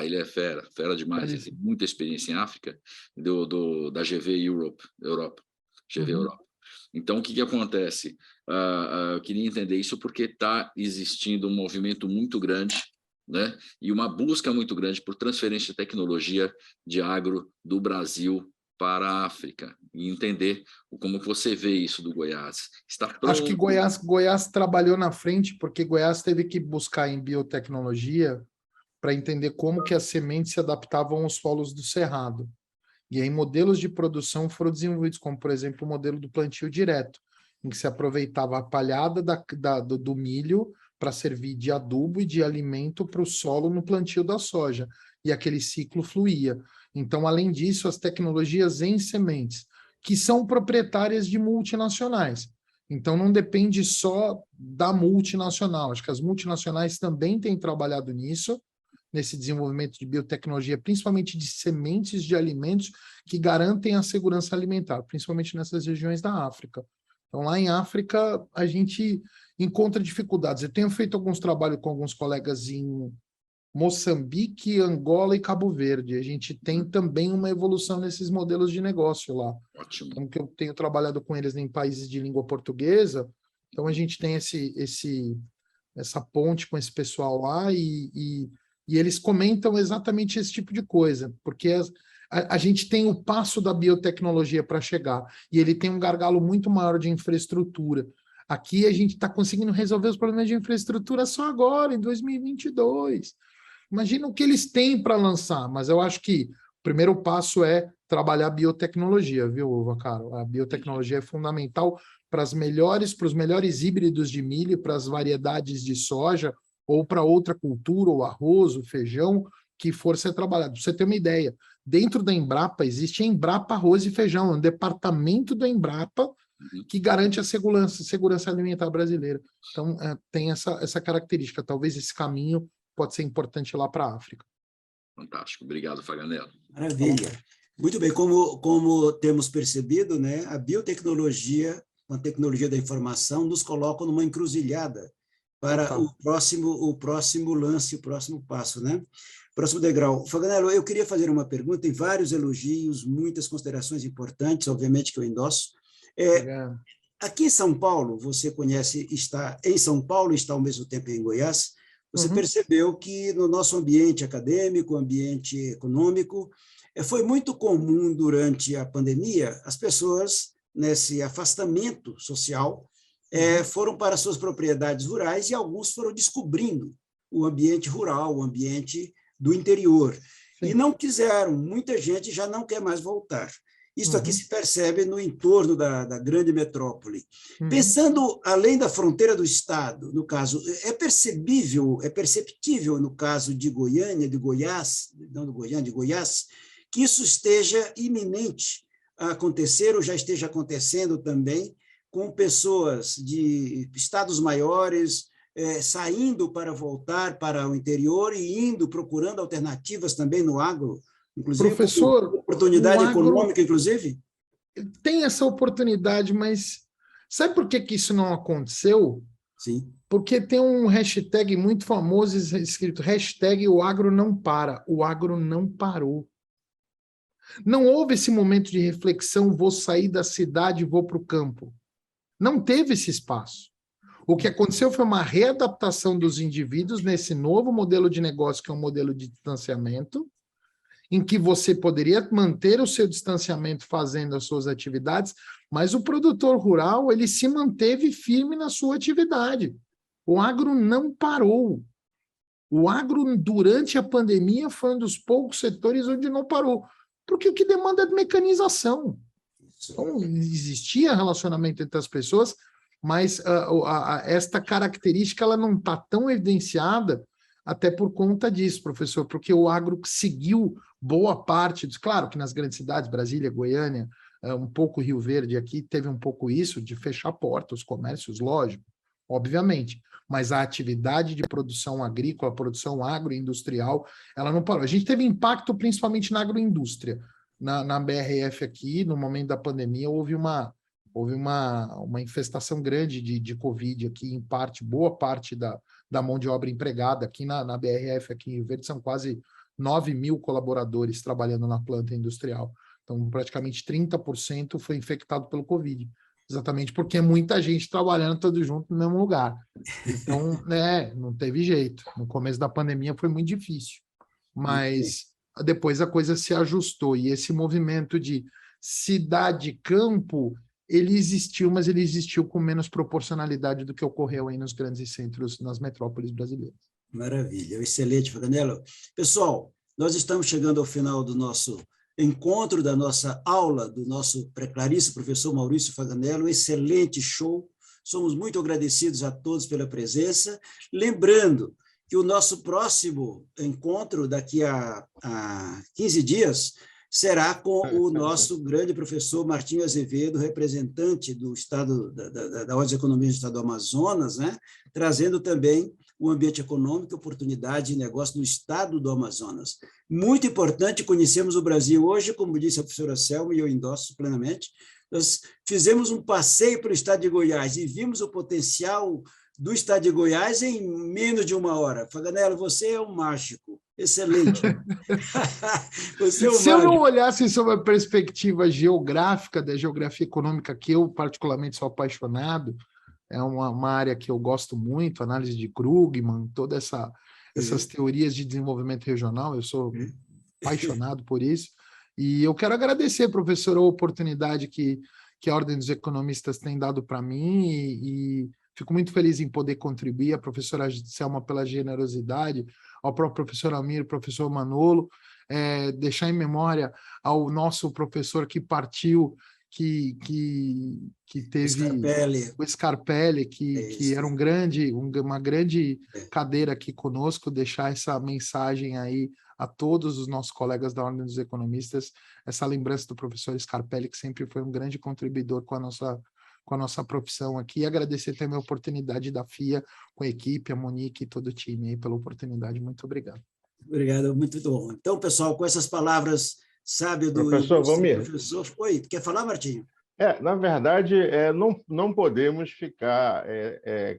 Ele é fera demais, ele tem muita experiência em África, da GV Europa. GV Europa. Então, o que acontece? Eu queria entender isso porque está existindo um movimento muito grande, né? E uma busca muito grande por transferência de tecnologia de agro do Brasil para a África, e entender como você vê isso do Goiás. Está Acho que pronto? Goiás trabalhou na frente, porque Goiás teve que buscar em biotecnologia para entender como que as sementes se adaptavam aos solos do cerrado. E aí modelos de produção foram desenvolvidos, como, por exemplo, o modelo do plantio direto, em que se aproveitava a palhada do milho para servir de adubo e de alimento para o solo no plantio da soja. E aquele ciclo fluía. Então, além disso, as tecnologias em sementes, que são proprietárias de multinacionais. Então, não depende só da multinacional. Acho que as multinacionais também têm trabalhado nisso, nesse desenvolvimento de biotecnologia, principalmente de sementes de alimentos que garantem a segurança alimentar, principalmente nessas regiões da África. Então, lá em África, a gente encontra dificuldades. Eu tenho feito alguns trabalhos com alguns colegas em Moçambique, Angola e Cabo Verde. A gente tem também uma evolução nesses modelos de negócio lá. Ótimo. Então, que eu tenho trabalhado com eles em países de língua portuguesa, então a gente tem essa ponte com esse pessoal lá e eles comentam exatamente esse tipo de coisa, porque a gente tem o passo da biotecnologia para chegar, e ele tem um gargalo muito maior de infraestrutura. Aqui a gente está conseguindo resolver os problemas de infraestrutura só agora, em 2022. Imagina o que eles têm para lançar, mas eu acho que o primeiro passo é trabalhar biotecnologia, viu, Vacaro? A biotecnologia é fundamental para os melhores híbridos de milho, para as variedades de soja, ou para outra cultura, o arroz, o feijão, que for ser trabalhado. Para você ter uma ideia, dentro da Embrapa existe a Embrapa Arroz e Feijão, um departamento da Embrapa que garante a segurança alimentar brasileira. Então, tem essa característica. Talvez esse caminho pode ser importante lá para a África. Fantástico. Obrigado, Faganello. Maravilha. Muito bem, como temos percebido, né, a biotecnologia, a tecnologia da informação, nos coloca numa encruzilhada para o próximo lance, o próximo passo, né? Próximo degrau. Faganello, eu queria fazer uma pergunta, tem vários elogios, muitas considerações importantes, obviamente que eu endosso. Aqui em São Paulo, você conhece, está em São Paulo e está ao mesmo tempo em Goiás, você percebeu que no nosso ambiente acadêmico, ambiente econômico, foi muito comum durante a pandemia as pessoas, nesse afastamento social, foram para suas propriedades rurais e alguns foram descobrindo o ambiente rural, o ambiente do interior. Sim. E não quiseram, muita gente já não quer mais voltar. Isso aqui se percebe no entorno da grande metrópole. Pensando além da fronteira do Estado, no caso, é perceptível no caso de Goiânia, de Goiás, não do Goiânia, de Goiás, que isso esteja iminente a acontecer, ou já esteja acontecendo também, com pessoas de estados maiores saindo para voltar para o interior e indo, procurando alternativas também no agro, inclusive professor, oportunidade econômica, inclusive? Tem essa oportunidade, mas sabe por que isso não aconteceu? Sim. Porque tem um hashtag muito famoso escrito hashtag o agro não para. O agro não parou. Não houve esse momento de reflexão, vou sair da cidade e vou para o campo. Não teve esse espaço. O que aconteceu foi uma readaptação dos indivíduos nesse novo modelo de negócio, que é um modelo de distanciamento, em que você poderia manter o seu distanciamento fazendo as suas atividades, mas o produtor rural ele se manteve firme na sua atividade. O agro não parou. O agro, durante a pandemia, foi um dos poucos setores onde não parou, porque o que demanda é mecanização. Então, existia relacionamento entre as pessoas, mas esta característica ela não está tão evidenciada até por conta disso, professor, porque o agro seguiu boa parte, claro que nas grandes cidades, Brasília, Goiânia, um pouco Rio Verde aqui, teve um pouco isso de fechar portas, os comércios, lógico, obviamente, mas a atividade de produção agrícola, a produção agroindustrial, ela não parou. A gente teve impacto principalmente na agroindústria. Na BRF aqui, no momento da pandemia, houve uma infestação grande de Covid aqui, em parte, boa parte da mão de obra empregada aqui na BRF, aqui em Rio Verde, são quase 9 mil colaboradores trabalhando na planta industrial. Então, praticamente 30% foi infectado pelo Covid. exatamente porque é muita gente trabalhando todo junto no mesmo lugar. Então, não teve jeito. No começo da pandemia foi muito difícil, mas depois a coisa se ajustou, e esse movimento de cidade-campo, ele existiu, mas ele existiu com menos proporcionalidade do que ocorreu aí nos grandes centros, nas metrópoles brasileiras. Maravilha, excelente, Faganello. Pessoal, nós estamos chegando ao final do nosso encontro, da nossa aula, do nosso pré-clarista, professor Maurício Faganello, excelente show. Somos muito agradecidos a todos pela presença. Lembrando que o nosso próximo encontro, daqui a 15 dias, será com o nosso grande professor Martinho Azevedo, representante do Estado, da Ordem dos Economistas do Estado do Amazonas, né? Trazendo também o ambiente econômico, oportunidade de negócio no Estado do Amazonas. Muito importante, conhecemos o Brasil hoje, como disse a professora Selma, e eu endosso plenamente. Nós fizemos um passeio pelo Estado de Goiás e vimos o potencial do Estado de Goiás em menos de 1 hora. Faganello, você é um mágico. Excelente. Você é um Se eu mágico. não olhasse sob a perspectiva geográfica, da geografia econômica, que eu particularmente sou apaixonado, é uma área que eu gosto muito, análise de Krugman, todas essas teorias de desenvolvimento regional, eu sou apaixonado por isso. E eu quero agradecer, professor, a oportunidade que a Ordem dos Economistas tem dado para mim, e fico muito feliz em poder contribuir, a professora Selma pela generosidade, ao próprio professor Almir, professor Manolo, deixar em memória ao nosso professor que partiu, que teve Scarpelli. o Scarpelli, que era uma grande cadeira aqui conosco, deixar essa mensagem aí a todos os nossos colegas da Ordem dos Economistas, essa lembrança do professor Scarpelli, que sempre foi um grande contribuidor com a nossa profissão aqui, e agradecer também a oportunidade da FIA, com a equipe, a Monique e todo o time aí pela oportunidade. Muito obrigado. Obrigado, muito bom. Então, pessoal, com essas palavras sábias do Professor Valmir. professor... Oi, quer falar, Martinho? Na verdade, não podemos ficar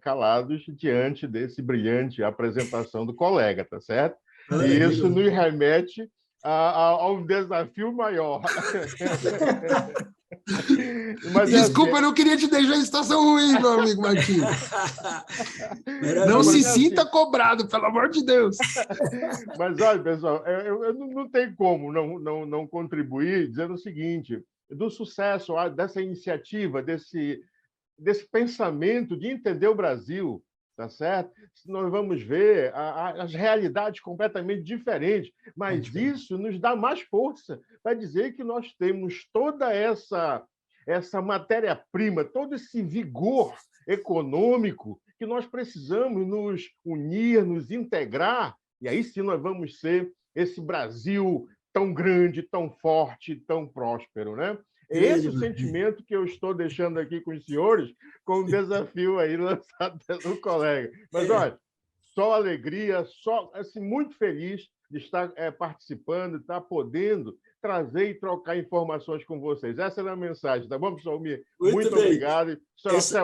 calados diante desse brilhante apresentação do colega, tá certo? E isso nos remete a um desafio maior. Mas, desculpa, eu não queria te deixar em situação ruim, meu amigo Martinho. Não se sinta cobrado, pelo amor de Deus. Mas, olha, pessoal, eu não tenho como não contribuir dizendo o seguinte: do sucesso dessa iniciativa, desse pensamento de entender o Brasil, tá certo? Nós vamos ver as realidades completamente diferentes, mas isso nos dá mais força para dizer que nós temos toda essa matéria-prima, todo esse vigor econômico que nós precisamos nos unir, nos integrar, e aí sim nós vamos ser esse Brasil tão grande, tão forte, tão próspero, né? É esse o sentimento que eu estou deixando aqui com os senhores, com o desafio aí lançado pelo colega. Mas, olha, só alegria, só assim, muito feliz de estar participando, de estar podendo trazer e trocar informações com vocês. Essa é a mensagem, tá bom, professor Almir? Muito obrigado.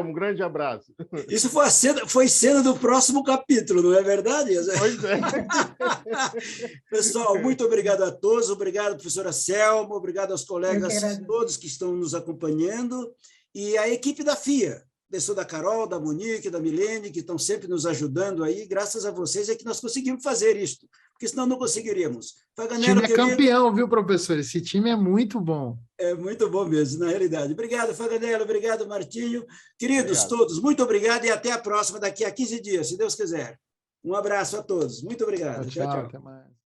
Um grande abraço. Isso foi cena do próximo capítulo, não é verdade? Pois é. Pessoal, muito obrigado a todos. Obrigado, professora Selma. Obrigado aos colegas todos que estão nos acompanhando. E a equipe da FIA, pessoa da Carol, da Monique, da Milene, que estão sempre nos ajudando aí. Graças a vocês é que nós conseguimos fazer isto, porque senão não conseguiríamos. Faganello, o time é campeão, viu, professor? Esse time é muito bom. É muito bom mesmo, na realidade. Obrigado, Faganello. Obrigado, Martinho. Queridos todos, muito obrigado e até a próxima, daqui a 15 dias, se Deus quiser. Um abraço a todos. Muito obrigado. Tchau, até mais.